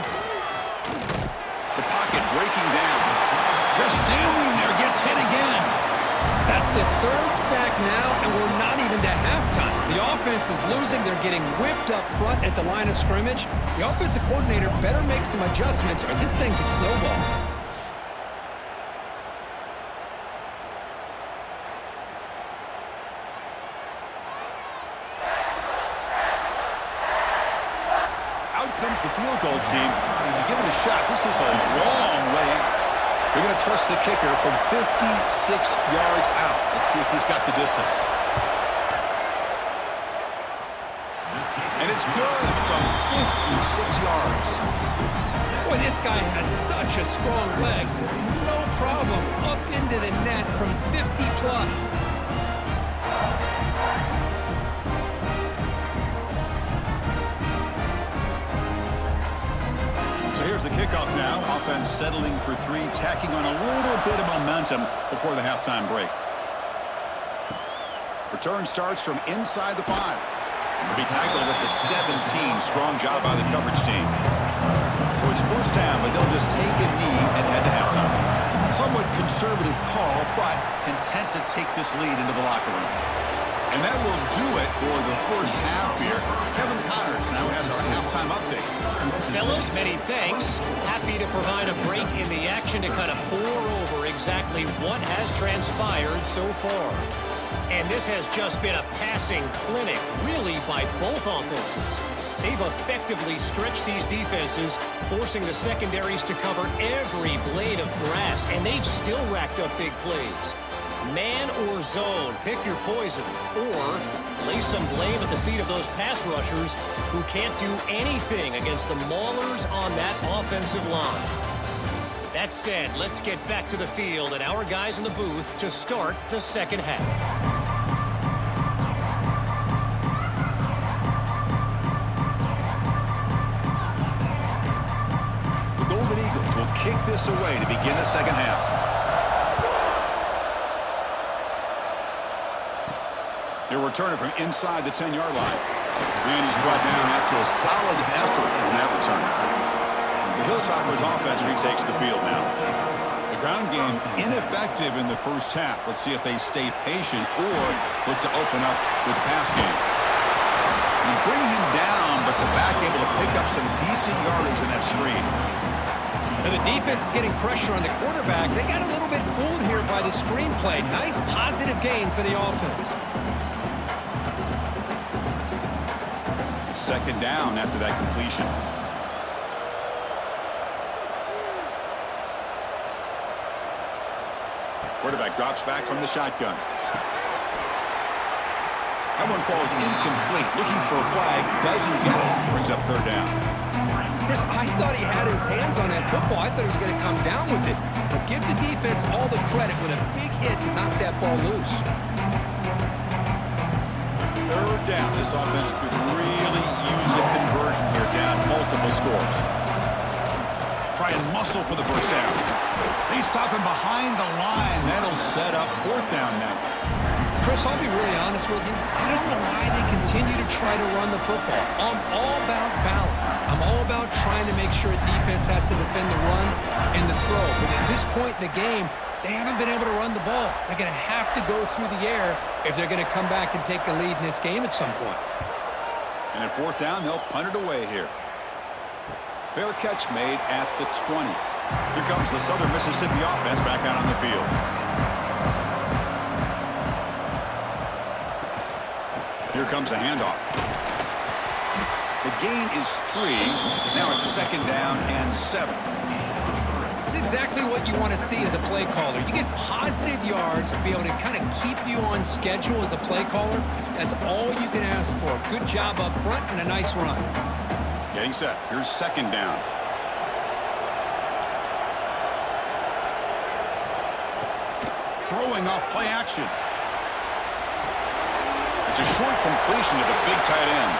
The pocket breaking down. Just standing there, gets hit again. That's the third sack now, and we're not even to halftime. The offense is losing. They're getting whipped up front at the line of scrimmage. The offensive coordinator better make some adjustments, or this thing could snowball. Out comes the field goal team to give it a shot. This is a long way out. They're going to trust the kicker from 56 yards out. Let's see if he's got the distance. And it's good from 56 yards. Boy, this guy has such a strong leg. No problem up into the net from 50 plus. Here's the kickoff now. Offense settling for three, tacking on a little bit of momentum before the halftime break. Return starts from inside the 5. It'll be tackled at the 17. Strong job by the coverage team. So it's first down, but they'll just take a knee and head to halftime. Somewhat conservative call, but content to take this lead into the locker room. And that will do it for the first half here. Kevin Connors now has our halftime update. Fellows, many thanks. Happy to provide a break in the action to kind of pour over exactly what has transpired so far. And this has just been a passing clinic, really, by both offenses. They've effectively stretched these defenses, forcing the secondaries to cover every blade of grass, and they've still racked up big plays. Man or zone, pick your poison, or lay some blame at the feet of those pass rushers who can't do anything against the maulers on that offensive line. That said, let's get back to the field and our guys in the booth to start the second half. The Golden Eagles will kick this away to begin the second half. They're returning from inside the 10-yard line. And he's brought down after a solid effort on that return. The Hilltoppers offense retakes the field now. The ground game ineffective in the first half. Let's see if they stay patient or look to open up with a pass game. And bring him down, but the back able to pick up some decent yardage in that screen. And the defense is getting pressure on the quarterback. They got a little bit fooled here by the screenplay. Nice positive gain for the offense. Second down after that completion. Quarterback drops back from the shotgun. That one falls incomplete. Looking for a flag, doesn't get it. Brings up third down. Chris, I thought he had his hands on that football. I thought he was going to come down with it. But give the defense all the credit with a big hit to knock that ball loose. Third down. This offense could really use a conversion here, down multiple scores. Try and muscle for the first down. They stop him behind the line. That'll set up fourth down now. Chris, I'll be really honest with you. I don't know why they continue to try to run the football. I'm all about balance. I'm all about trying to make sure a defense has to defend the run and the throw. But at this point in the game, they haven't been able to run the ball. They're going to have to go through the air if they're going to come back and take the lead in this game at some point. And at fourth down, they'll punt it away here. Fair catch made at the 20. Here comes the Southern Mississippi offense back out on the field. Here comes a handoff. The gain is 3. Now it's second down and 7. It's exactly what you want to see as a play caller. You get positive yards to be able to kind of keep you on schedule as a play caller. That's all you can ask for. Good job up front and a nice run. Getting set. Here's second down. Throwing off play action. It's a short completion to the big tight end.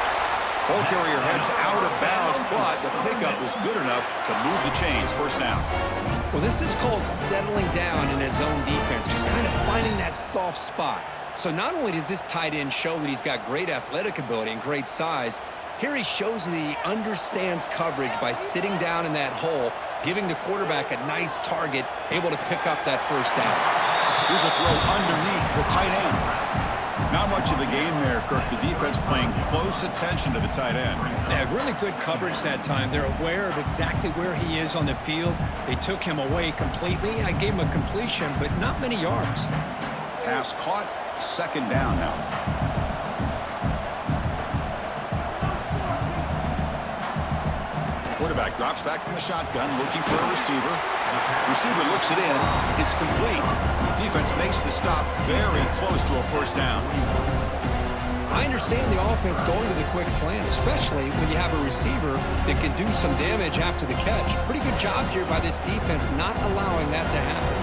Ball carrier heads out of bounds, but the pickup was good enough to move the chains. First down. Well, this is called settling down in his own defense, just kind of finding that soft spot. So not only does this tight end show that he's got great athletic ability and great size, here he shows that he understands coverage by sitting down in that hole, giving the quarterback a nice target, able to pick up that first down. Here's a throw underneath the tight end. Not much of a gain there, Kirk. The defense paying close attention to the tight end. Yeah, really good coverage that time. They're aware of exactly where he is on the field. They took him away completely. I gave him a completion, but not many yards. Pass caught. Second down now. Quarterback drops back from the shotgun, looking for a receiver. Receiver looks it in. It's complete. Defense makes the stop very close to a first down. I understand the offense going to the quick slant, especially when you have a receiver that can do some damage after the catch. Pretty good job here by this defense not allowing that to happen.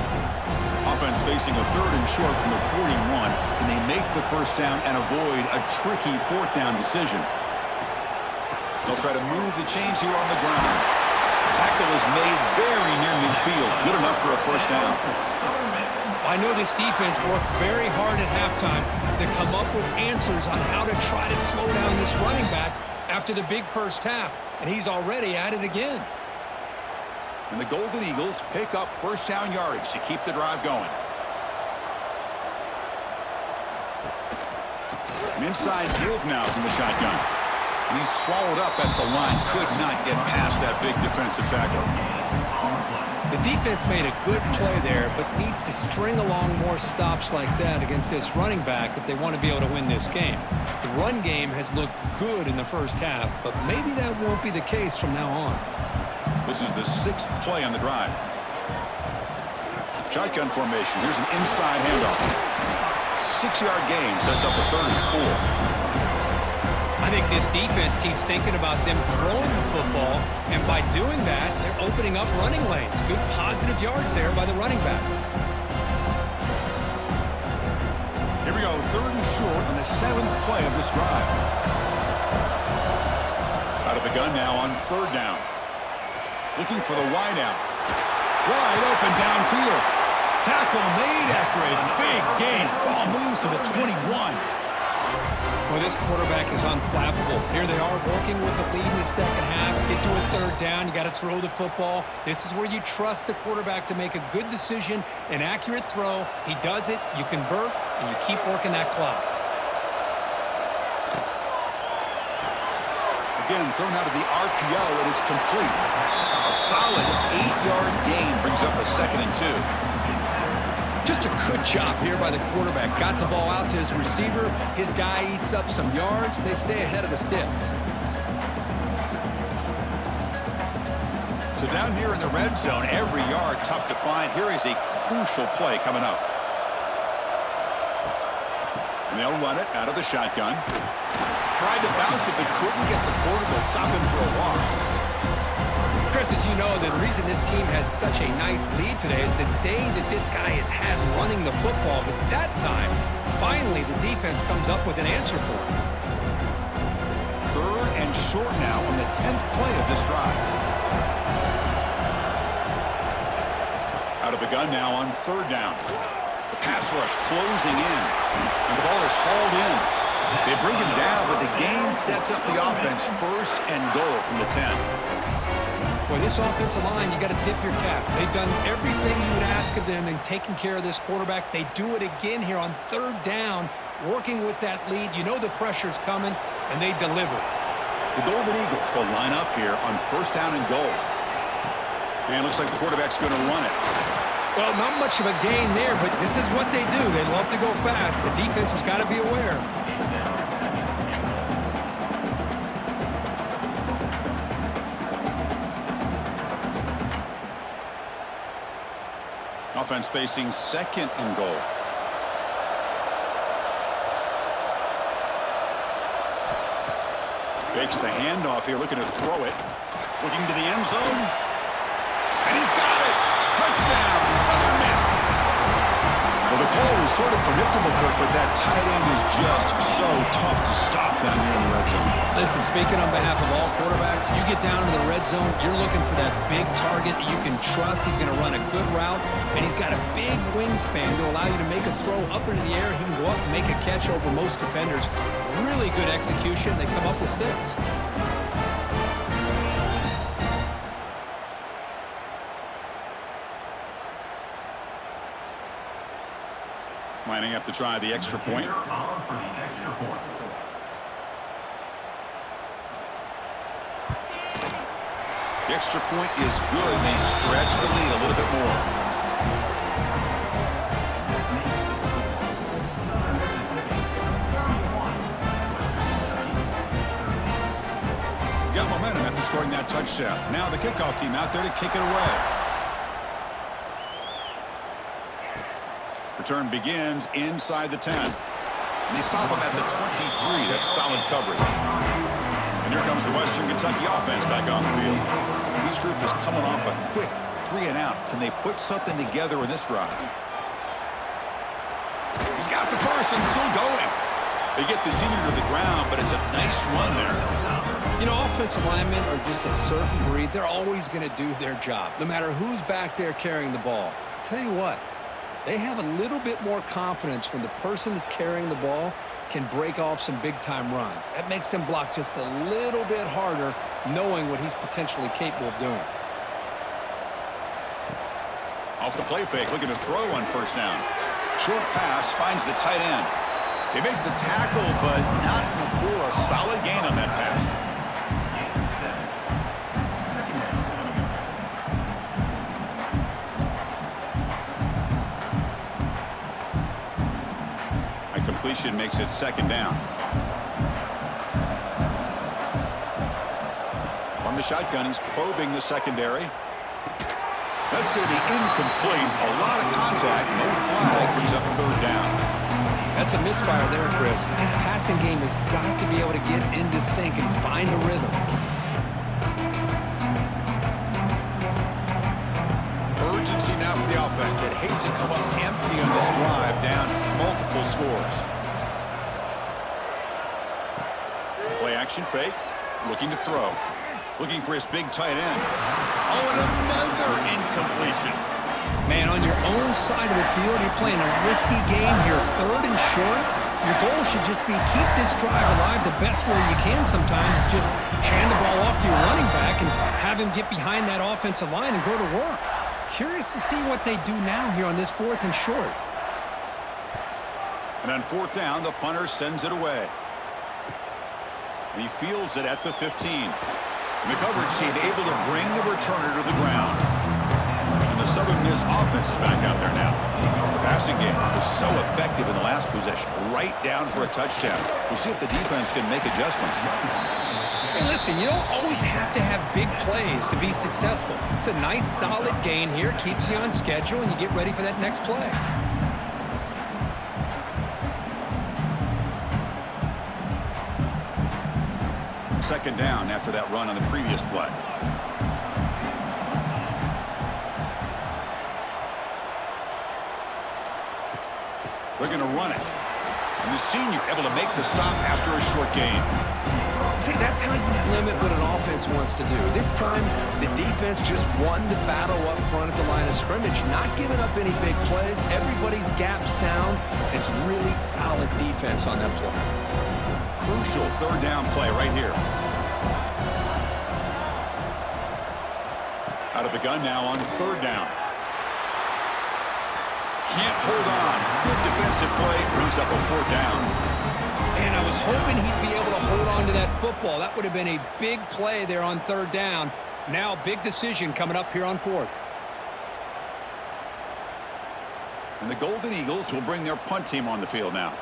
Offense facing a third and short from the 41. Can they make the first down and avoid a tricky fourth down decision? They'll try to move the chains here on the ground. Tackle is made very near midfield. Good enough for a first down. I know this defense worked very hard at halftime to come up with answers on how to try to slow down this running back after the big first half, and he's already at it again. And the Golden Eagles pick up first down yardage to keep the drive going. An inside give now from the shotgun. And he's swallowed up at the line. Could not get past that big defensive tackle. The defense made a good play there, but needs to string along more stops like that against this running back if they want to be able to win this game. The run game has looked good in the first half, but maybe that won't be the case from now on. This is the sixth play on the drive. Shotgun formation. Here's an inside handoff. 6-yard gain sets up a 34. I think this defense keeps thinking about them throwing the football, and by doing that, they're opening up running lanes. Good positive yards there by the running back. Here we go, third and short on the 7th play of this drive. Out of the gun now on third down. Looking for the wideout. Wide open downfield. Tackle made after a big gain. Ball moves to the 21. Well, this quarterback is unflappable. Here they are working with the lead in the second half. Get to a third down. You got to throw the football. This is where you trust the quarterback to make a good decision, an accurate throw. He does it, you convert, and you keep working that clock. Again, thrown out of the RPO, and it's complete. A solid 8-yard gain brings up a 2nd and 2. Just a good job here by the quarterback. Got the ball out to his receiver. His guy eats up some yards. They stay ahead of the sticks. So down here in the red zone, every yard tough to find. Here is a crucial play coming up. And they'll run it out of the shotgun. Tried to bounce it, but couldn't get the quarter. They'll stop him for a loss. Chris, as you know, the reason this team has such a nice lead today is the day that this guy has had running the football. But that time, finally, the defense comes up with an answer for him. Third and short now on the 10th play of this drive. Out of the gun now on third down. The pass rush closing in. And the ball is hauled in. They bring him down, but the game sets up the offense first and goal from the 10. Boy, this offensive line, you got to tip your cap. They've done everything you would ask of them in taking care of this quarterback. They do it again here on third down, working with that lead. You know the pressure's coming, and they deliver. The Golden Eagles will line up here on first down and goal. And it looks like the quarterback's going to run it. Well, not much of a gain there, but this is what they do. They love to go fast. The defense has got to be aware. Offense facing 2nd and goal. Fakes the handoff here, looking to throw it. Looking to the end zone. And he's got it! Touchdown! Southern Miss! Well, the call was sort of predictable, Kirk, but that tight end is just so tough to stop down here in the red zone. Listen, speaking on behalf of all quarterbacks, you get down into the red zone, you're looking for that big target that you can trust. He's going to run a good route, and he's got a big wingspan to allow you to make a throw up into the air. He can go up and make a catch over most defenders. Really good execution. They come up with 6. Lining up to try the extra point. The extra point is good. They stretch the lead a little bit more. Got momentum after scoring that touchdown. Now the kickoff team out there to kick it away. Return begins inside the 10. And they stop him at the 23. That's solid coverage. And here comes the Western Kentucky offense back on the field. This group is coming off a quick 3-and-out. Can they put something together in this drive? He's got the first and still going. They get the senior to the ground, but it's a nice run there. You know, offensive linemen are just a certain breed. They're always going to do their job, no matter who's back there carrying the ball. I'll tell you what, they have a little bit more confidence when the person that's carrying the ball can break off some big-time runs. That makes them block just a little bit harder, knowing what he's potentially capable of doing. Off the play fake, looking to throw on first down. Short pass, finds the tight end. They make the tackle, but not before a solid gain on that pass. Completion makes it second down. From the shotgun, he's probing the secondary. That's going to be incomplete. A lot of contact, no flag, brings up third down. That's a misfire there, Chris. This passing game has got to be able to get into sync and find a rhythm. Urgency now for the offense that hates to come up empty on this drive, down multiple scores. Play action fake, looking to throw. Looking for his big tight end. Oh, and another incompletion. Man, on your own side of the field, you're playing a risky game here, 3rd and short. Your goal should just be keep this drive alive the best way you can sometimes. Just hand the ball off to your running back and have him get behind that offensive line and go to work. Curious to see what they do now here on this 4th and short. And on 4th down, the punter sends it away. And he fields it at the 15. And the coverage team able to bring the returner to the ground. And the Southern Miss offense is back out there now. The passing game was so effective in the last possession, right down for a touchdown. We'll see if the defense can make adjustments. Hey, listen, you don't always have to have big plays to be successful. It's a nice, solid gain here, keeps you on schedule, and you get ready for that next play. Second down after that run on the previous play. They're going to run it. And the senior able to make the stop after a short gain. See, that's how you limit what an offense wants to do. This time, the defense just won the battle up front at the line of scrimmage, not giving up any big plays. Everybody's gap sound. It's really solid defense on that play. Crucial 3rd down play right here. Out of the gun now on 3rd down. Can't hold on. Good defensive play. Brings up a 4th down. And I was hoping he'd be able to hold on to that football. That would have been a big play there on 3rd down. Now a big decision coming up here on 4th. And the Golden Eagles will bring their punt team on the field now.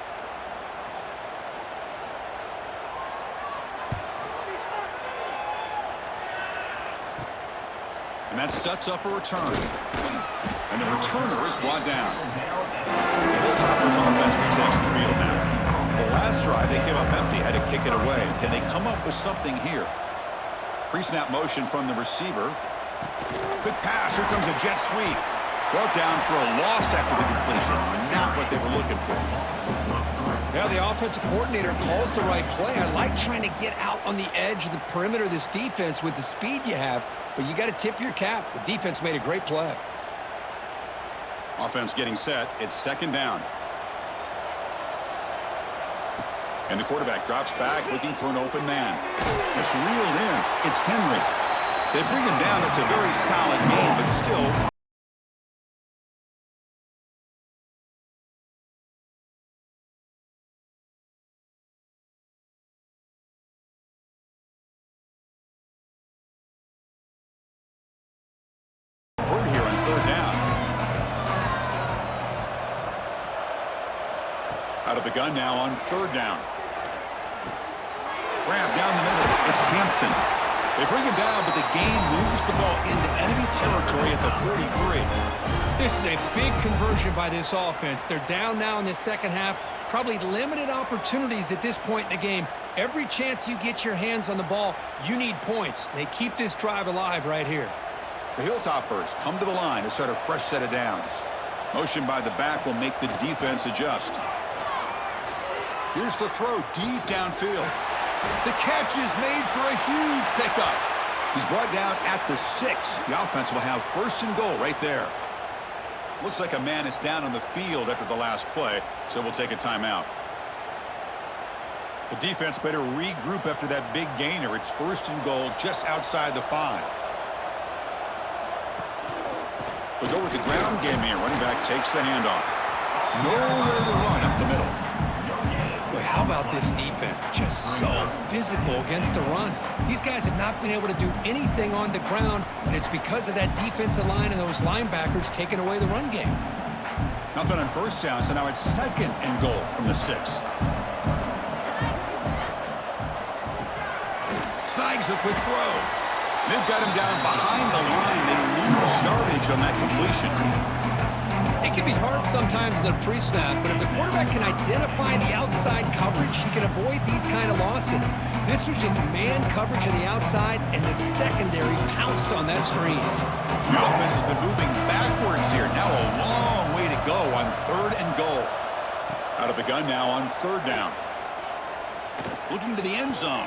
And that sets up a return. And the returner is brought down. The Hilltoppers offense retakes the field now. The last drive, they came up empty, had to kick it away. Can they come up with something here? Pre-snap motion from the receiver. Quick pass. Here comes a jet sweep. Brought down for a loss after the completion. Not what they were looking for. Yeah, the offensive coordinator calls the right play. I like trying to get out on the edge of the perimeter of this defense with the speed you have, but you got to tip your cap. The defense made a great play. Offense getting set. It's second down. And the quarterback drops back looking for an open man. It's reeled in. It's Henry. They bring him down. It's a very solid game, but still... here on third down. Out of the gun now on third down. Grab down the middle. It's Hampton. They bring him down, but the game moves the ball into enemy territory at the 43. This is a big conversion by this offense. They're down now in the second half. Probably limited opportunities at this point in the game. Every chance you get your hands on the ball, you need points. They keep this drive alive right here. The Hilltoppers come to the line to start a fresh set of downs. Motion by the back will make the defense adjust. Here's the throw deep downfield. The catch is made for a huge pickup. He's brought down at the 6. The offense will have first and goal right there. Looks like a man is down on the field after the last play, so we'll take a timeout. The defense better regroup after that big gainer. It's first and goal just outside the 5. They go with the ground game here. Running back takes the handoff. Nowhere to run up the middle. Boy, how about this defense? Just so physical against the run. These guys have not been able to do anything on the ground, and it's because of that defensive line and those linebackers taking away the run game. Nothing on first down, so now it's second and goal from the 6. Snags the quick throw. They've got him down behind the line. They lose yardage on that completion. It can be hard sometimes in the pre-snap, but if the quarterback can identify the outside coverage, he can avoid these kind of losses. This was just man coverage on the outside, and the secondary pounced on that screen. The offense has been moving backwards here. Now a long way to go on third and goal. Out of the gun now on third down. Looking to the end zone.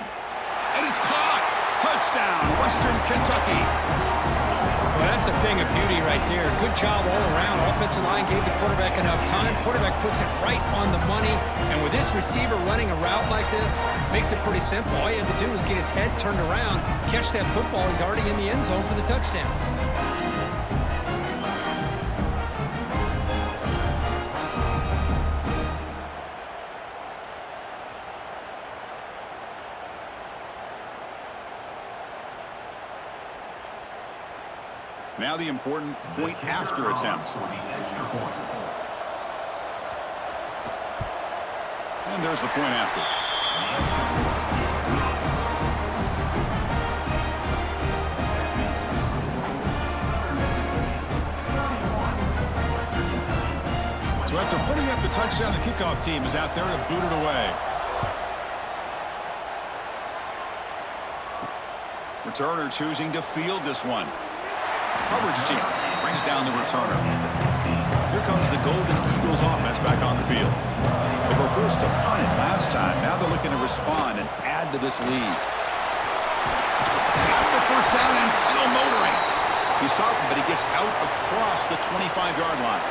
And it's caught. Touchdown, Western Kentucky. Well, that's a thing of beauty right there. Good job all around. Offensive line gave the quarterback enough time. Quarterback puts it right on the money. And with this receiver running a route like this, makes it pretty simple. All you have to do is get his head turned around, catch that football. He's already in the end zone for the touchdown. Now the important point after attempt. And there's the point after. So after putting up the touchdown, the kickoff team is out there to boot it away. Returner choosing to field this one. Coverage team brings down the returner. Here comes the Golden Eagles offense back on the field. They were forced to punt it last time. Now they're looking to respond and add to this lead. Got the first down and still motoring. He's stopping, but he gets out across the 25-yard line.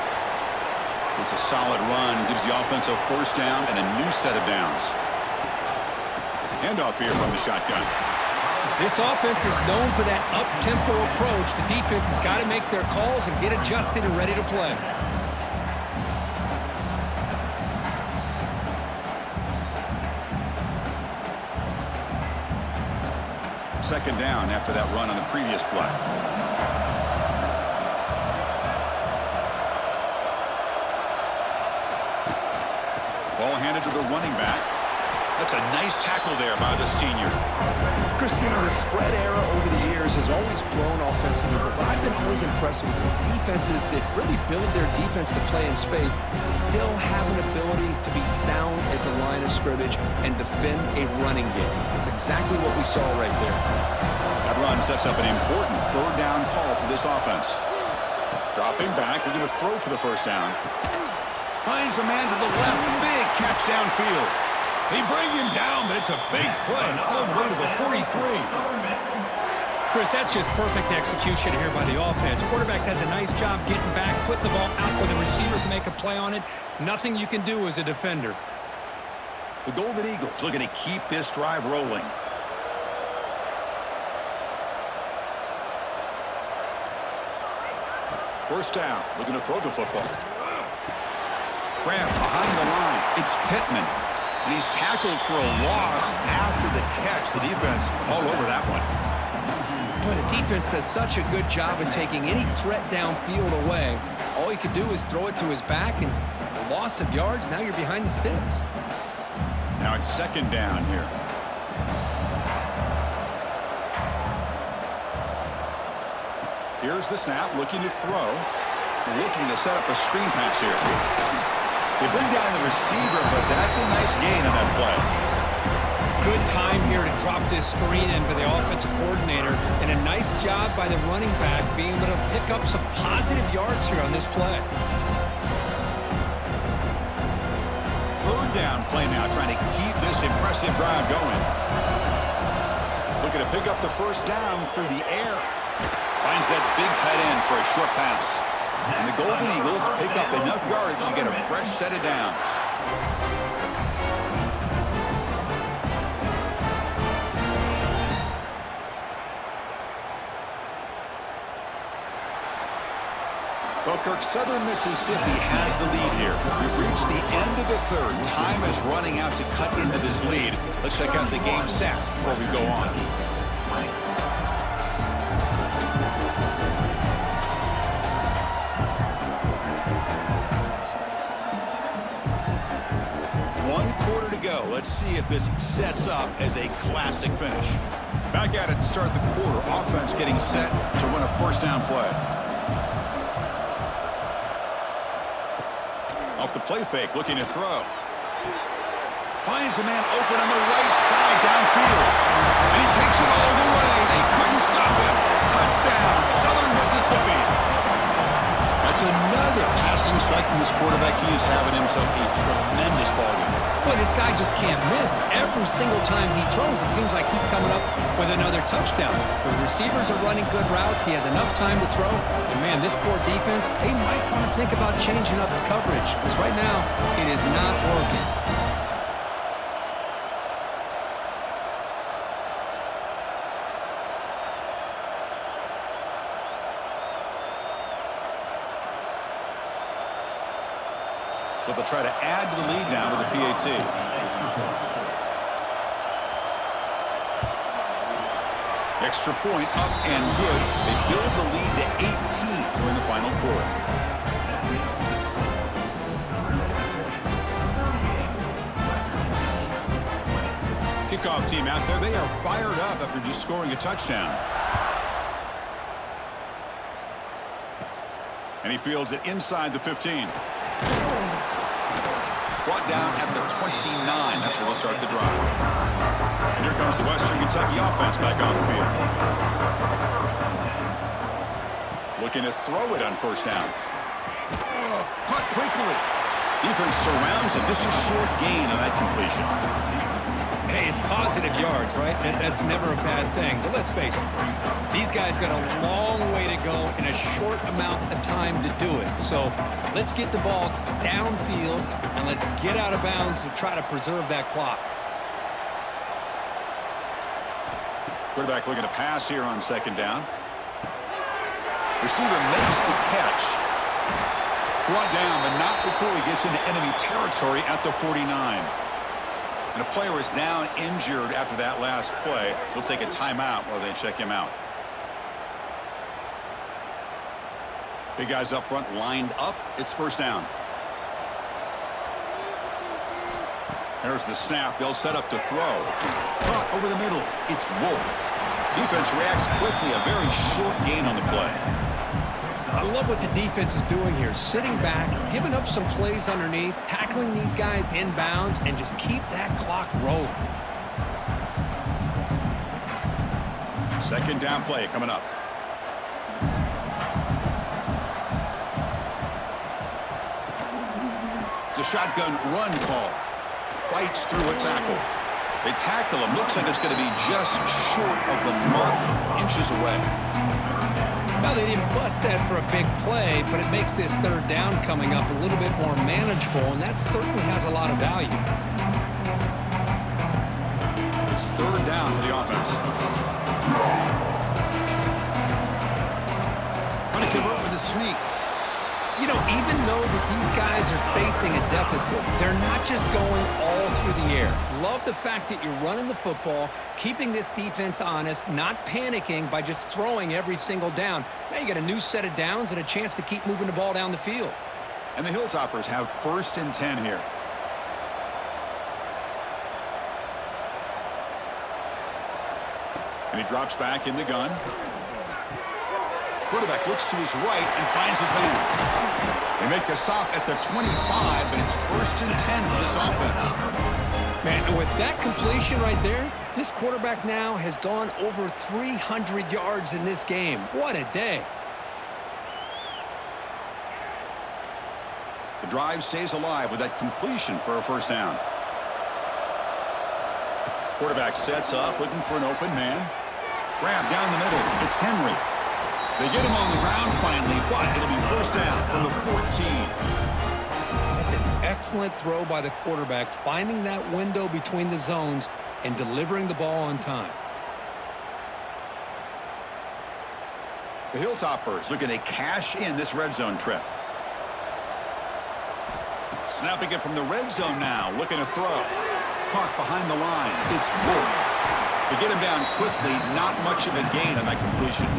It's a solid run. Gives the offense a first down and a new set of downs. Handoff here from the shotgun. This offense is known for that up-tempo approach. The defense has got to make their calls and get adjusted and ready to play. Second down after that run on the previous play. Ball handed to the running back. That's a nice tackle there by the senior. Christina, the spread era over the years has always grown offensively, but what I've been always impressed with the defenses that really build their defense to play in space still have an ability to be sound at the line of scrimmage and defend a running game. That's exactly what we saw right there. That run sets up an important third down call for this offense. Dropping back, we're going to throw for the first down. Finds a man to the left. Big catch downfield. They bring him down, but it's a big play all the way to the 43. Chris, that's just perfect execution here by the offense. Quarterback does a nice job getting back, putting the ball out where the receiver can make a play on it. Nothing you can do as a defender. The Golden Eagles looking to keep this drive rolling. First down, looking to throw the football. Grab behind the line. It's Pittman. And he's tackled for a loss after the catch. The defense all over that one. Boy, the defense does such a good job of taking any threat downfield away. All he could do is throw it to his back, and a loss of yards, now you're behind the sticks. Now it's second down here. Here's the snap, looking to throw. Looking to set up a screen pass here. They bring down the receiver, but that's a nice gain on that play. Good time here to drop this screen in by the offensive coordinator, and a nice job by the running back being able to pick up some positive yards here on this play. Third down play now, trying to keep this impressive drive going. Looking to pick up the first down through the air. Finds that big tight end for a short pass. And the Golden Eagles pick up enough yards to get a fresh set of downs. Well, Kirk, Southern Mississippi has the lead here. We've reached the end of the third. Time is running out to cut into this lead. Let's check out the game stats before we go on. One quarter to go. Let's see if this sets up as a classic finish. Back at it to start the quarter. Offense getting set to run a first down play. Off the play fake, looking to throw. Finds a man open on the right side downfield. And he takes it all the way. They couldn't stop him. Touchdown, Southern Mississippi. That's another passing strike from this quarterback. He is having himself a tremendous ball game. Boy, this guy just can't miss. Every single time he throws, it seems like he's coming up with another touchdown. The receivers are running good routes. He has enough time to throw. And, man, this poor defense, they might want to think about changing up the coverage, because right now it is not working. So they'll try to add to the lead now with a PAT. Extra point up and good. They build the lead to 18 during the final quarter. Kickoff team out there. They are fired up after just scoring a touchdown. And he fields it inside the 15. Brought down at the 29. That's where they'll start the drive. And here comes the Western Kentucky offense back on the field. Looking to throw it on first down. Caught quickly. Defense surrounds him. Just a short gain on that completion. Hey, it's positive yards, right? That's never a bad thing. But let's face it, these guys got a long way to go in a short amount of time to do it. So let's get the ball downfield, and let's get out of bounds to try to preserve that clock. Quarterback looking to pass here on second down. Receiver makes the catch. Brought down, but not before he gets into enemy territory at the 49. And a player is down injured after that last play. We'll take a timeout while they check him out. Big guys up front lined up. It's first down. There's the snap. They'll set up to throw. Caught over the middle. It's Wolf. Defense reacts quickly. A very short gain on the play. I love what the defense is doing here. Sitting back, giving up some plays underneath, tackling these guys in bounds, and just keep that clock rolling. Second down play coming up. shotgun run call. Fights through a tackle. They tackle him. Looks like it's going to be just short of the mark, inches away. Well, they didn't bust that for a big play, but it makes this third down coming up a little bit more manageable, and that certainly has a lot of value. It's third down for the offense. Trying to convert with a sneak. You know, even though that these guys are facing a deficit, they're not just going all through the air. Love the fact that you're running the football, keeping this defense honest, not panicking by just throwing every single down. Now you got a new set of downs and a chance to keep moving the ball down the field. And the Hilltoppers have 1st and 10 here. And he drops back in the gun. Quarterback looks to his right and finds his man. They make the stop at the 25, but it's 1st and 10 for this offense. Man, and with that completion right there, this quarterback now has gone over 300 yards in this game. What a day. The drive stays alive with that completion for a 1st down. Quarterback sets up, looking for an open man. Grab down the middle. It's Henry. They get him on the ground finally, but it'll be 1st down from the 14. That's an excellent throw by the quarterback, finding that window between the zones and delivering the ball on time. The Hilltoppers looking to cash in this red zone trip. Snapping it from the red zone now, looking to throw. Caught behind the line. It's Wolf. They get him down quickly, not much of a gain on that completion.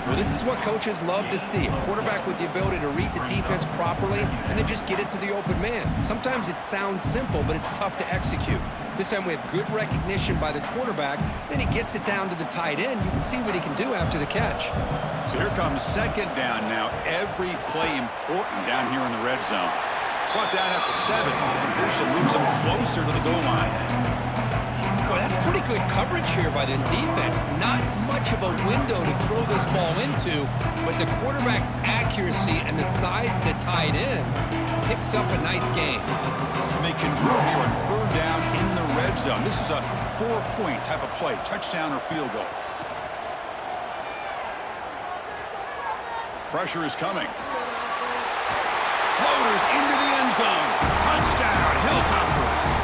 Well, this is what coaches love to see. A quarterback with the ability to read the defense properly and then just get it to the open man. Sometimes it sounds simple, but it's tough to execute. This time we have good recognition by the quarterback. Then he gets it down to the tight end. You can see what he can do after the catch. So here comes 2nd down now. Every play important down here in the red zone. Brought down at the 7. The completion moves him closer to the goal line. Boy, that's pretty good coverage here by this defense. Not much of a window to throw this ball into, but the quarterback's accuracy and the size of the tight end picks up a nice game. And they convert here on 3rd down in the red zone. This is a 4-point type of play, touchdown or field goal. Pressure is coming. Loaders into the end zone. Touchdown, Hilltoppers.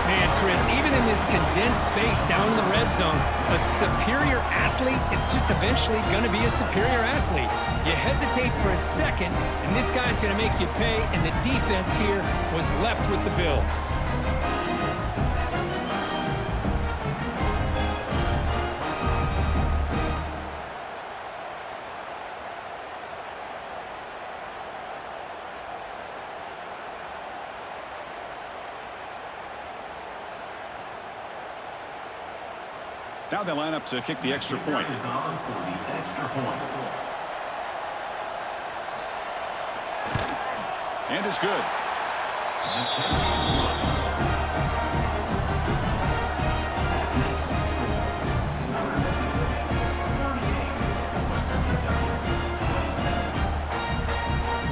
Man, Chris, even in this condensed space down in the red zone, a superior athlete is just eventually going to be a superior athlete. You hesitate for a second, and this guy's going to make you pay, and the defense here was left with the bill. Now they line up to kick the extra point. And it's good.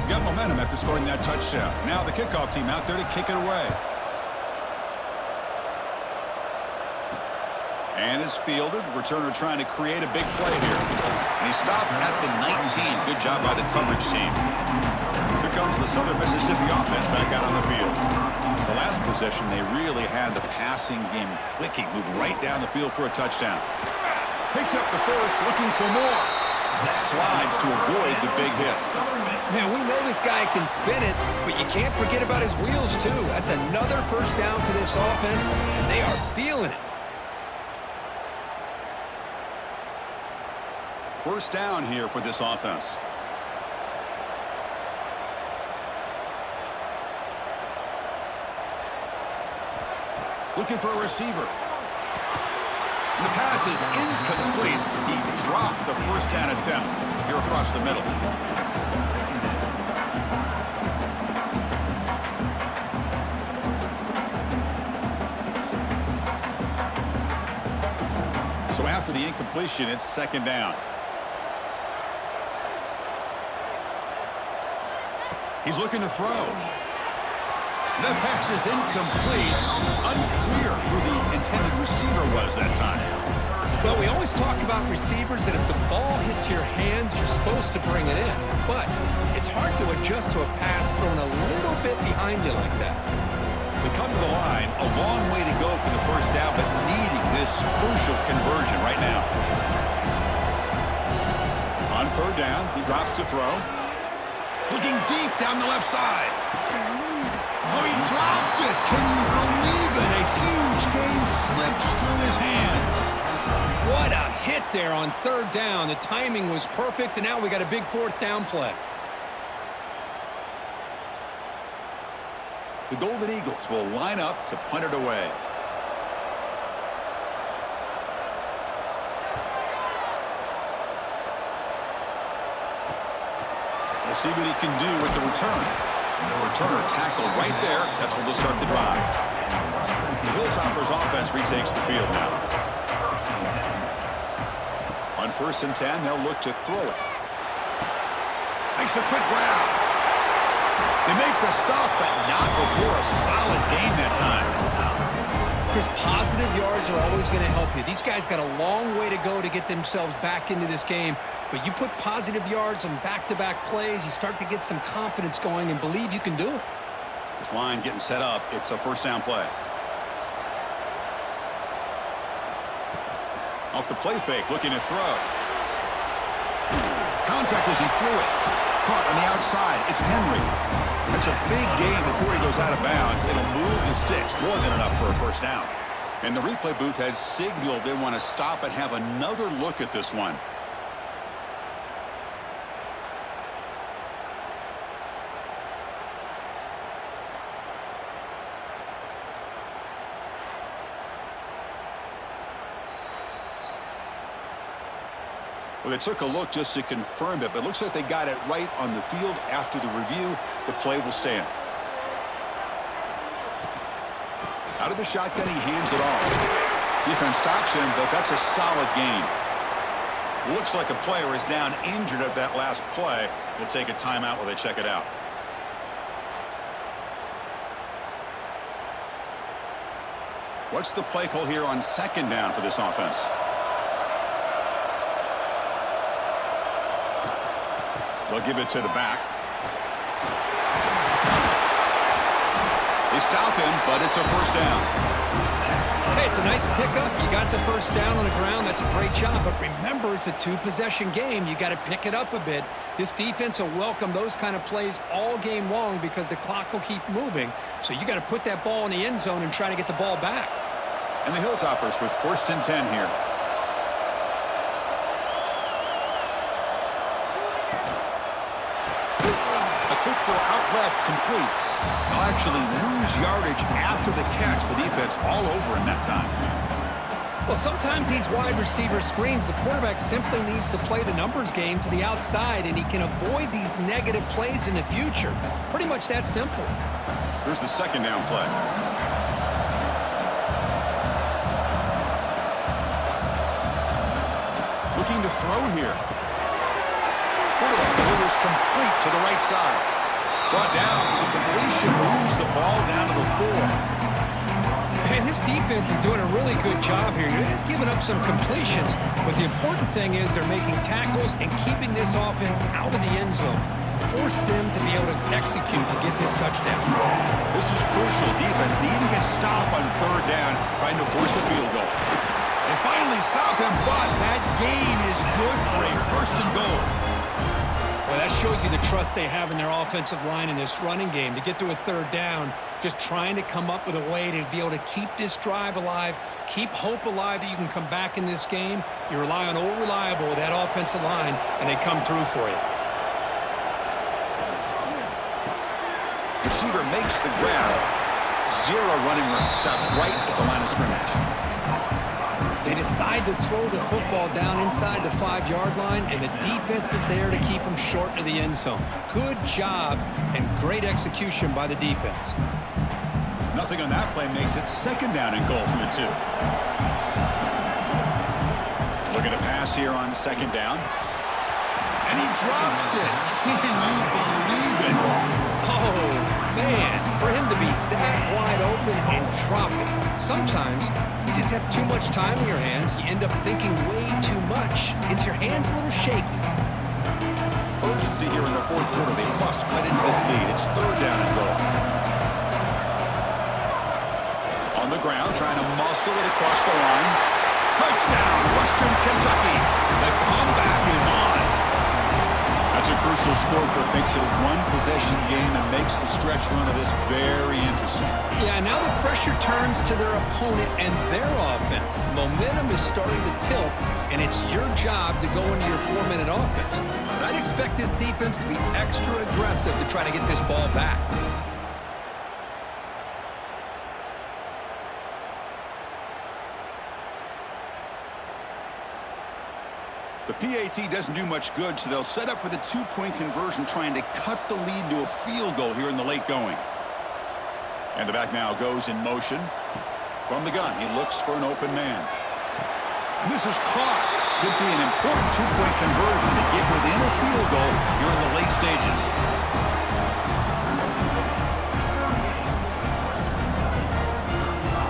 Got momentum after scoring that touchdown. Now the kickoff team out there to kick it away. And it's fielded. Returner trying to create a big play here. And he stopped at the 19. Good job by the coverage team. Here comes the Southern Mississippi offense back out on the field. The last possession, they really had the passing game clicking. Moved right down the field for a touchdown. Picks up the first, looking for more. Slides to avoid the big hit. Man, we know this guy can spin it, but you can't forget about his wheels, too. That's another 1st down for this offense, and they are feeling it. 1st down here for this offense. Looking for a receiver. And the pass is incomplete. He dropped the 1st down attempt here across the middle. So after the incompletion, it's 2nd down. He's looking to throw. The pass is incomplete. Unclear who the intended receiver was that time. Well, we always talk about receivers that if the ball hits your hands, you're supposed to bring it in. But it's hard to adjust to a pass thrown a little bit behind you like that. We come to the line, a long way to go for the first down, but needing this crucial conversion right now. On third down, he drops to throw. Looking deep down the left side. Oh, he dropped it. Can you believe it? A huge gain slips through his hands. What a hit there on third down. The timing was perfect, and now we got a big fourth down play. The Golden Eagles will line up to punt it away. We'll see what he can do with the return. The returner tackled right there. That's where they'll start the drive. The Hilltoppers offense retakes the field now. On 1st and 10, they'll look to throw it. Makes a quick grab. They make the stop, but not before a solid gain that time. Chris, positive yards are always going to help you. These guys got a long way to go to get themselves back into this game. But you put positive yards on back-to-back plays, you start to get some confidence going and believe you can do it. This line getting set up. It's a first down play. Off the play fake, looking to throw. Contact as he threw it. Caught on the outside. It's Henry. That's a big gain before he goes out of bounds. It'll move the sticks. More than enough for a first down. And the replay booth has signaled they want to stop and have another look at this one. Well, they took a look just to confirm it, but it looks like they got it right on the field. After the review, the play will stand. Out of the shotgun, he hands it off. Defense stops him, but that's a solid gain. Looks like a player is down injured at that last play. We'll take a timeout while they check it out. What's the play call here on 2nd down for this offense? They'll give it to the back. They stop him, but it's a first down. Hey, it's a nice pickup. You got the first down on the ground. That's a great job. But remember, it's a two-possession game. You got to pick it up a bit. This defense will welcome those kind of plays all game long because the clock will keep moving. So you got to put that ball in the end zone and try to get the ball back. And the Hilltoppers with 1st and 10 here. Quick throw out left, complete. They'll actually lose yardage after the catch. The defense all over him that time. Well, sometimes these wide receiver screens, the quarterback simply needs to play the numbers game to the outside, and he can avoid these negative plays in the future. Pretty much that simple. Here's the 2nd down play. Looking to throw here. Quarterback delivers complete to the right side. Brought down. The completion moves the ball down to the 4. And this defense is doing a really good job here. You're giving up some completions, but the important thing is they're making tackles and keeping this offense out of the end zone. Force them to be able to execute to get this touchdown. This is crucial. Defense needing a stop on 3rd down, trying to force a field goal. They finally stop him, but that gain is good for a 1st and goal. Well, that shows you the trust they have in their offensive line in this running game. To get to a 3rd down, just trying to come up with a way to be able to keep this drive alive, keep hope alive that you can come back in this game. You rely on Old Reliable with that offensive line, and they come through for you. Receiver makes the grab. 0 running room. Stop right at the line of scrimmage. They decide to throw the football down inside the 5-yard line, and the defense is there to keep them short of the end zone. Good job and great execution by the defense. Nothing on that play makes it 2nd down and goal from the 2. Looking to pass here on 2nd down. And he drops it. Can you believe it? Oh, man. Man, for him to be that wide open and drop it. Sometimes you just have too much time in your hands. You end up thinking way too much. Gets your hands a little shaky. Urgency here in the fourth quarter. They must cut into this lead. It's third down and goal. On the ground, trying to muscle it across the line. Touchdown, Western Kentucky. The comeback is on. That's a crucial score for it. Makes it a one-possession game and makes the stretch run of this very interesting. Yeah, now the pressure turns to their opponent and their offense. The momentum is starting to tilt, and it's your job to go into your 4-minute offense. But I'd expect this defense to be extra aggressive to try to get this ball back. The PAT doesn't do much good, so they'll set up for the two-point conversion, trying to cut the lead to a field goal here in the late going. And the back now goes in motion. From the gun, he looks for an open man. And this is caught. Could be an important two-point conversion to get within a field goal here in the late stages.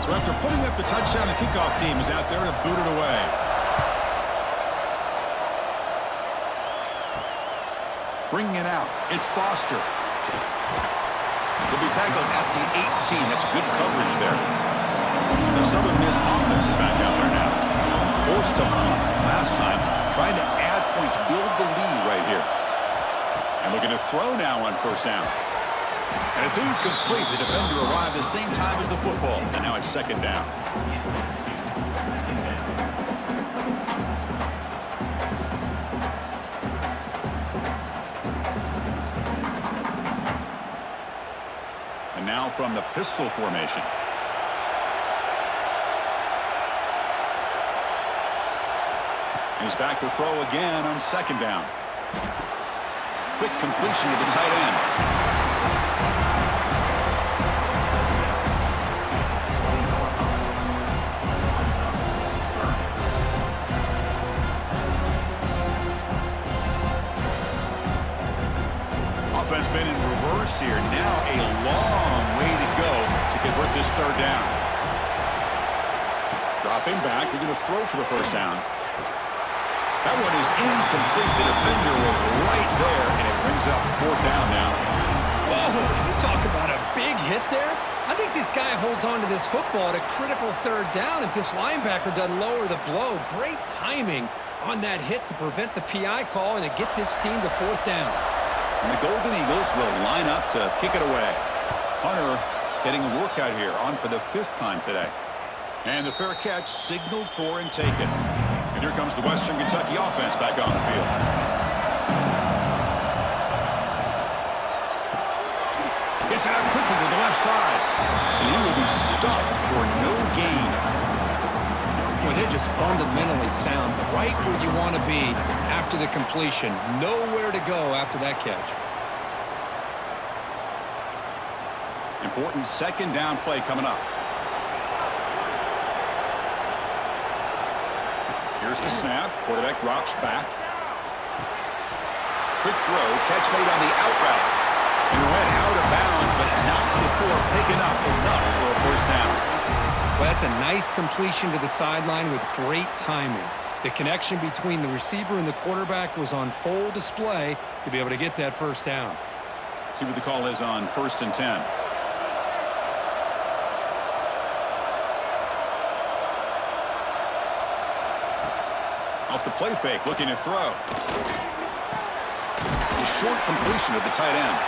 So after putting up the touchdown, the kickoff team is out there to boot it away. Bringing it out, it's Foster. He'll be tackled at the 18. That's good coverage there. The Southern Miss offense is back out there now. Forced to punt last time. Trying to add points, build the lead right here. And looking to throw now on first down. And it's incomplete. The defender arrived the same time as the football. And now it's second down. Now from the pistol formation. He's back to throw again on second down. Quick completion to the tight end. Offense been in reverse here. Now a long way to go to convert this third down. Dropping back, they're going to throw for the first down. That one is incomplete. The defender was right there, and it brings up fourth down now. Whoa, you talk about a big hit there. I think this guy holds on to this football at a critical third down if this linebacker doesn't lower the blow. Great timing on that hit to prevent the PI call and to get this team to fourth down. And the Golden Eagles will line up to kick it away. Hunter getting a workout here, on for the 5th time today. And the fair catch signaled for and taken. And here comes the Western Kentucky offense back on the field. Gets it out quickly to the left side. And he will be stuffed for no gain. Well, they're just fundamentally sound, right where you want to be after the completion. Nowhere to go after that catch. Important second down play coming up. Here's the snap. Quarterback drops back. Quick throw. Catch made on the out route. And went out of bounds, but not before picking up enough for a first down. Well, that's a nice completion to the sideline with great timing. The connection between the receiver and the quarterback was on full display to be able to get that first down. See what the call is on 1st and 10. Off the play fake, looking to throw. A short completion of the tight end.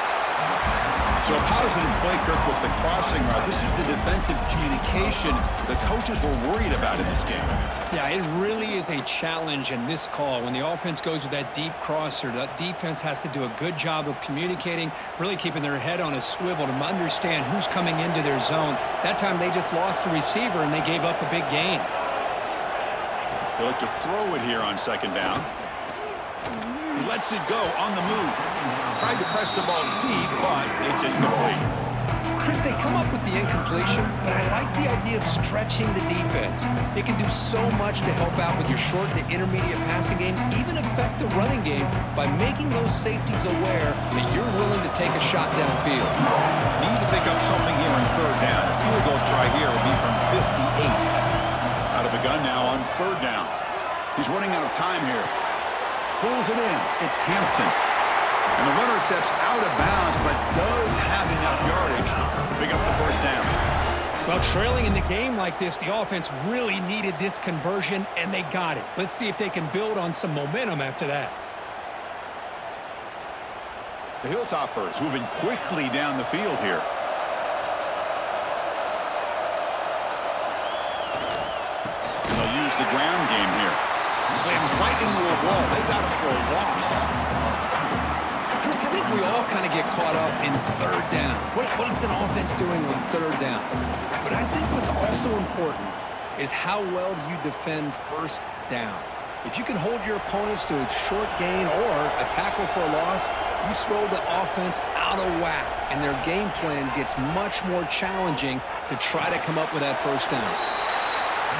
So a positive play, Kirk, with the crossing route. This is the defensive communication the coaches were worried about in this game. Yeah, it really is a challenge in this call. When the offense goes with that deep crosser, that defense has to do a good job of communicating, really keeping their head on a swivel to understand who's coming into their zone. That time they just lost the receiver and they gave up a big gain. They look to throw it here on second down. He lets it go on the move. Tried to press the ball deep, but it's incomplete. Chris, they come up with the incompletion, but I like the idea of stretching the defense. It can do so much to help out with your short to intermediate passing game, even affect the running game by making those safeties aware that you're willing to take a shot downfield. Need to pick up something here on third down. A field goal try here will be from 58. Out of the gun now on third down. He's running out of time here. Pulls it in. It's Hampton. And the runner steps out of bounds, but does have enough yardage to pick up the first down. Well, trailing in the game like this, the offense really needed this conversion, and they got it. Let's see if they can build on some momentum after that. The Hilltoppers moving quickly down the field here. And they'll use the ground game here. Slams right into a wall. They got him for a loss. Chris, I think we all kind of get caught up in third down. What is an offense doing on third down? But I think what's also important is how well you defend first down. If you can hold your opponents to a short gain or a tackle for a loss, you throw the offense out of whack, and their game plan gets much more challenging to try to come up with that first down.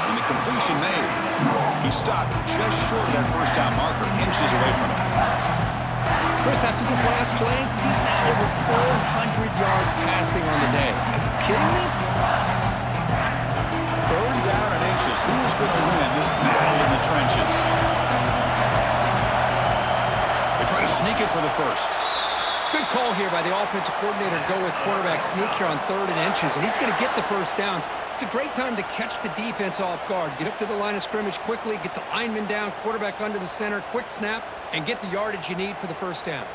And the completion made. He stopped just short of that first down marker, inches away from it. Chris, after this last play, he's now over 400 yards passing on the day. Are you kidding me? Third down and inches. Who's going to win this battle in the trenches? They try to sneak it for the first. Good call here by the offensive coordinator to go with quarterback sneak here on third and inches, and he's going to get the first down. It's a great time to catch the defense off guard. Get up to the line of scrimmage quickly, get the lineman down, quarterback under the center, quick snap, and get the yardage you need for the first down.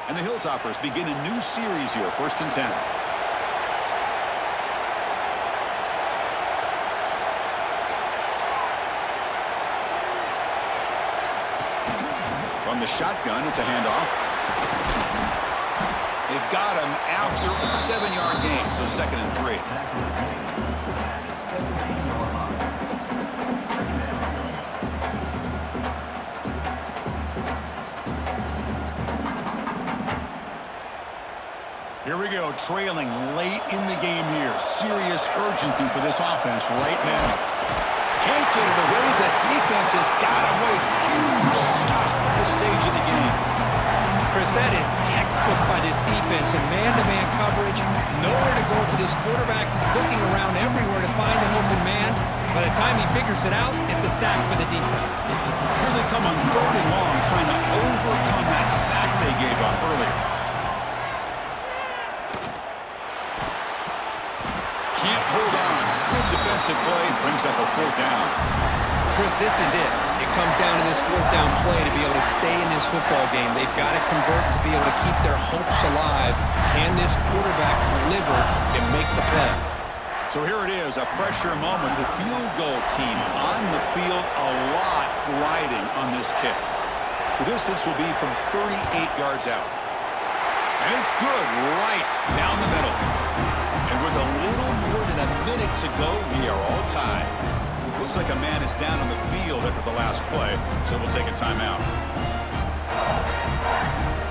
And the Hilltoppers begin a new series here, 1st and 10. From the shotgun, it's a handoff. They've got him after a 7-yard gain, so 2nd and 3. Here we go, trailing late in the game here. Serious urgency for this offense right now. Can't get it away. The defense has got away. Huge stop at this stage of the game. Chris, that is textbook by this defense in man-to-man coverage. Nowhere to go for this quarterback. He's looking around everywhere to find an open man. By the time he figures it out, it's a sack for the defense. Here they come on 3rd and long, trying to overcome that sack they gave up earlier. Can't hold on. Good defensive play. Brings up a 4th down. Chris, this is it. It comes down to this 4th down play to be able to stay in this football game. They've got to convert to be able to keep their hopes alive. Can this quarterback deliver and make the play? So here it is, a pressure moment. The field goal team on the field, a lot riding on this kick. The distance will be from 38 yards out. And it's good right down the middle. And with a little more than a minute to go, we are all tied. Looks like a man is down on the field after the last play, so we'll take a timeout.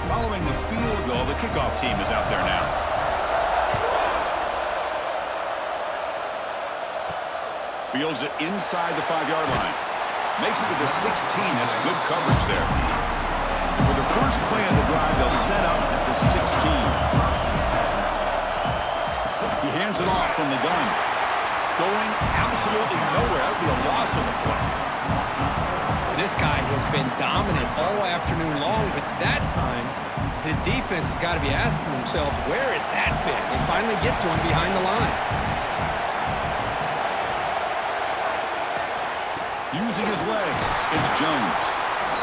Following the field goal, the kickoff team is out there now. Fields it inside the 5-yard line. Makes it to the 16. That's good coverage there. For the first play of the drive, they'll set up at the 16. He hands it off from the gun. Going absolutely nowhere. That would be a loss of the play. This guy has been dominant all afternoon long, but that time, the defense has got to be asking themselves, where has that been? They finally get to him behind the line. Using his legs, it's Jones.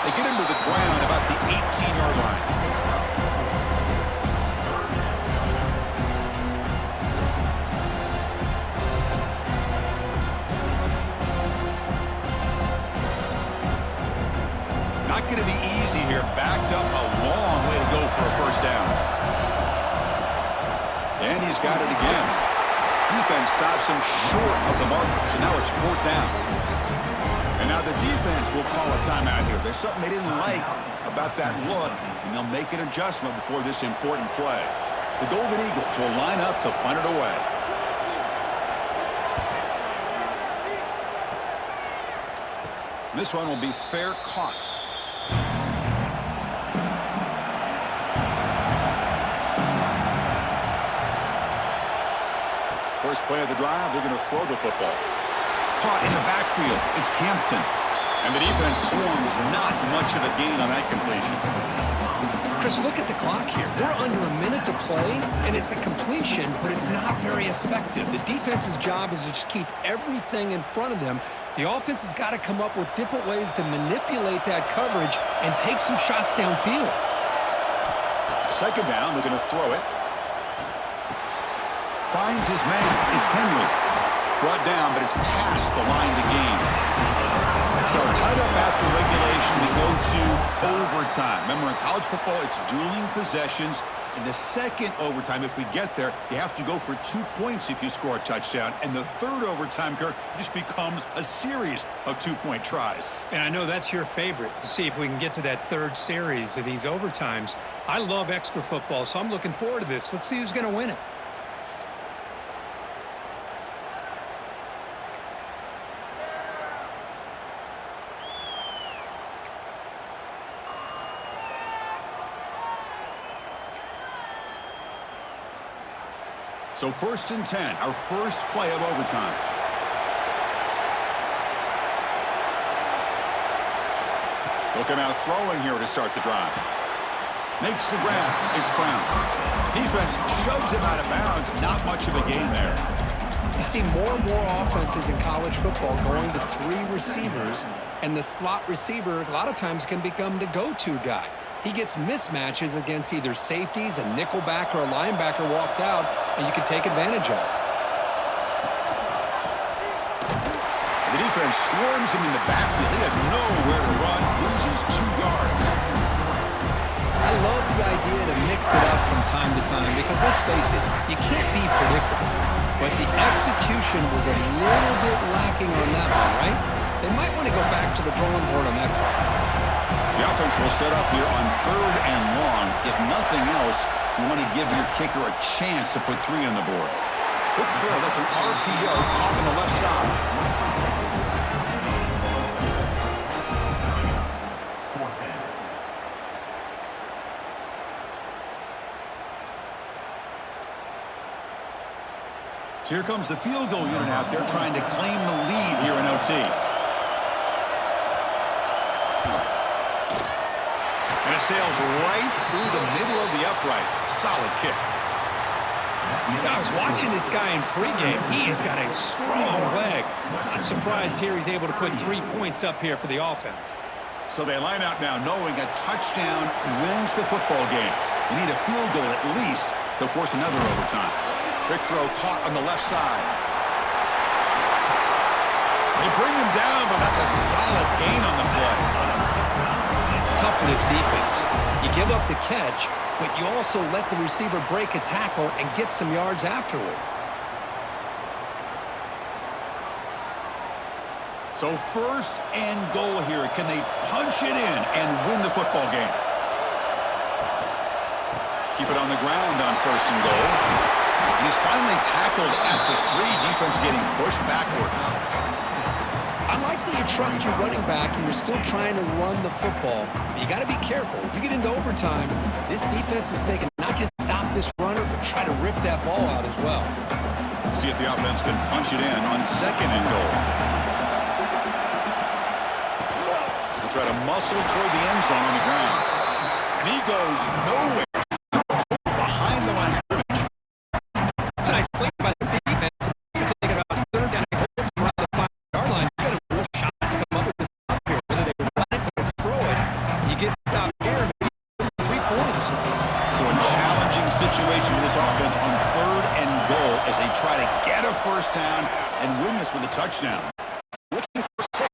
They get him to the ground about the 18-yard line. Not going to be easy here. Backed up a long way to go for a first down. And he's got it again. Defense stops him short of the marker, so now it's 4th down. And now the defense will call a timeout here. There's something they didn't like about that look, and they'll make an adjustment before this important play. The Golden Eagles will line up to punt it away. This one will be fair caught. First play of the drive, they're going to throw the football. Caught in the backfield. It's Hampton. And the defense swarms not much of a gain on that completion. Chris, look at the clock here. We're under a minute to play, and it's a completion, but it's not very effective. The defense's job is to just keep everything in front of them. The offense has got to come up with different ways to manipulate that coverage and take some shots downfield. Second down, we're going to throw it. Finds his man. It's Henry. Brought down, but it's past the line to gain. So tied up after regulation, we go to overtime. Remember, in college football, it's dueling possessions. In the second overtime, if we get there, you have to go for 2 points if you score a touchdown. And the third overtime, Kirk, just becomes a series of 2-point tries. And I know that's your favorite, to see if we can get to that third series of these overtimes. I love extra football, so I'm looking forward to this. Let's see who's going to win it. So 1st and 10, our first play of overtime. They'll come out throwing here to start the drive. Makes the grab. It's Brown. Defense shoves him out of bounds. Not much of a gain there. You see more and more offenses in college football going to 3 receivers, and the slot receiver a lot of times can become the go-to guy. He gets mismatches against either safeties, a nickelback, or a linebacker walked out, and you can take advantage of it. The defense swarms him in the backfield. He had nowhere to run, loses 2 yards. I love the idea to mix it up from time to time because, let's face it, you can't be predictable. But the execution was a little bit lacking on that one, right? They might want to go back to the drawing board on that call. The offense will set up here on 3rd and long. If nothing else, you want to give your kicker a chance to put 3 on the board. Quick throw. That's an RPO caught on the left side. So here comes the field goal unit out there trying to claim the lead here in OT. And it sails right through the middle of the uprights. Solid kick. I was watching this guy in pregame. He has got a strong leg. Not surprised here he's able to put 3 points up here for the offense. So they line out now knowing a touchdown wins the football game. You need a field goal at least to force another overtime. Quick throw caught on the left side. They bring him down, but that's a solid gain on the play. It's tough for this defense. You give up the catch, but you also let the receiver break a tackle and get some yards afterward. So 1st and goal here. Can they punch it in and win the football game? Keep it on the ground on 1st and goal. And he's finally tackled at the 3. Defense getting pushed backwards. I like that you trust your running back and you're still trying to run the football. But you got to be careful. You get into overtime, this defense is thinking not just stop this runner, but try to rip that ball out as well. See if the offense can punch it in on 2nd and goal. They'll try to muscle toward the end zone on the ground. And he goes nowhere. Behind the line of scrimmage. It's a nice play by this defense. You're thinking about 3rd down and goal from around the 5-yard line. You got a real shot to come up with this stop here. Whether they run it or throw it, you get stopped here, maybe 3 points. So a challenging situation for this offense on 3rd and goal as they try to get a 1st down and win this with a touchdown. Looking for 6.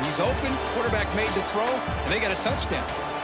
He's open, quarterback made the throw, and they got a touchdown.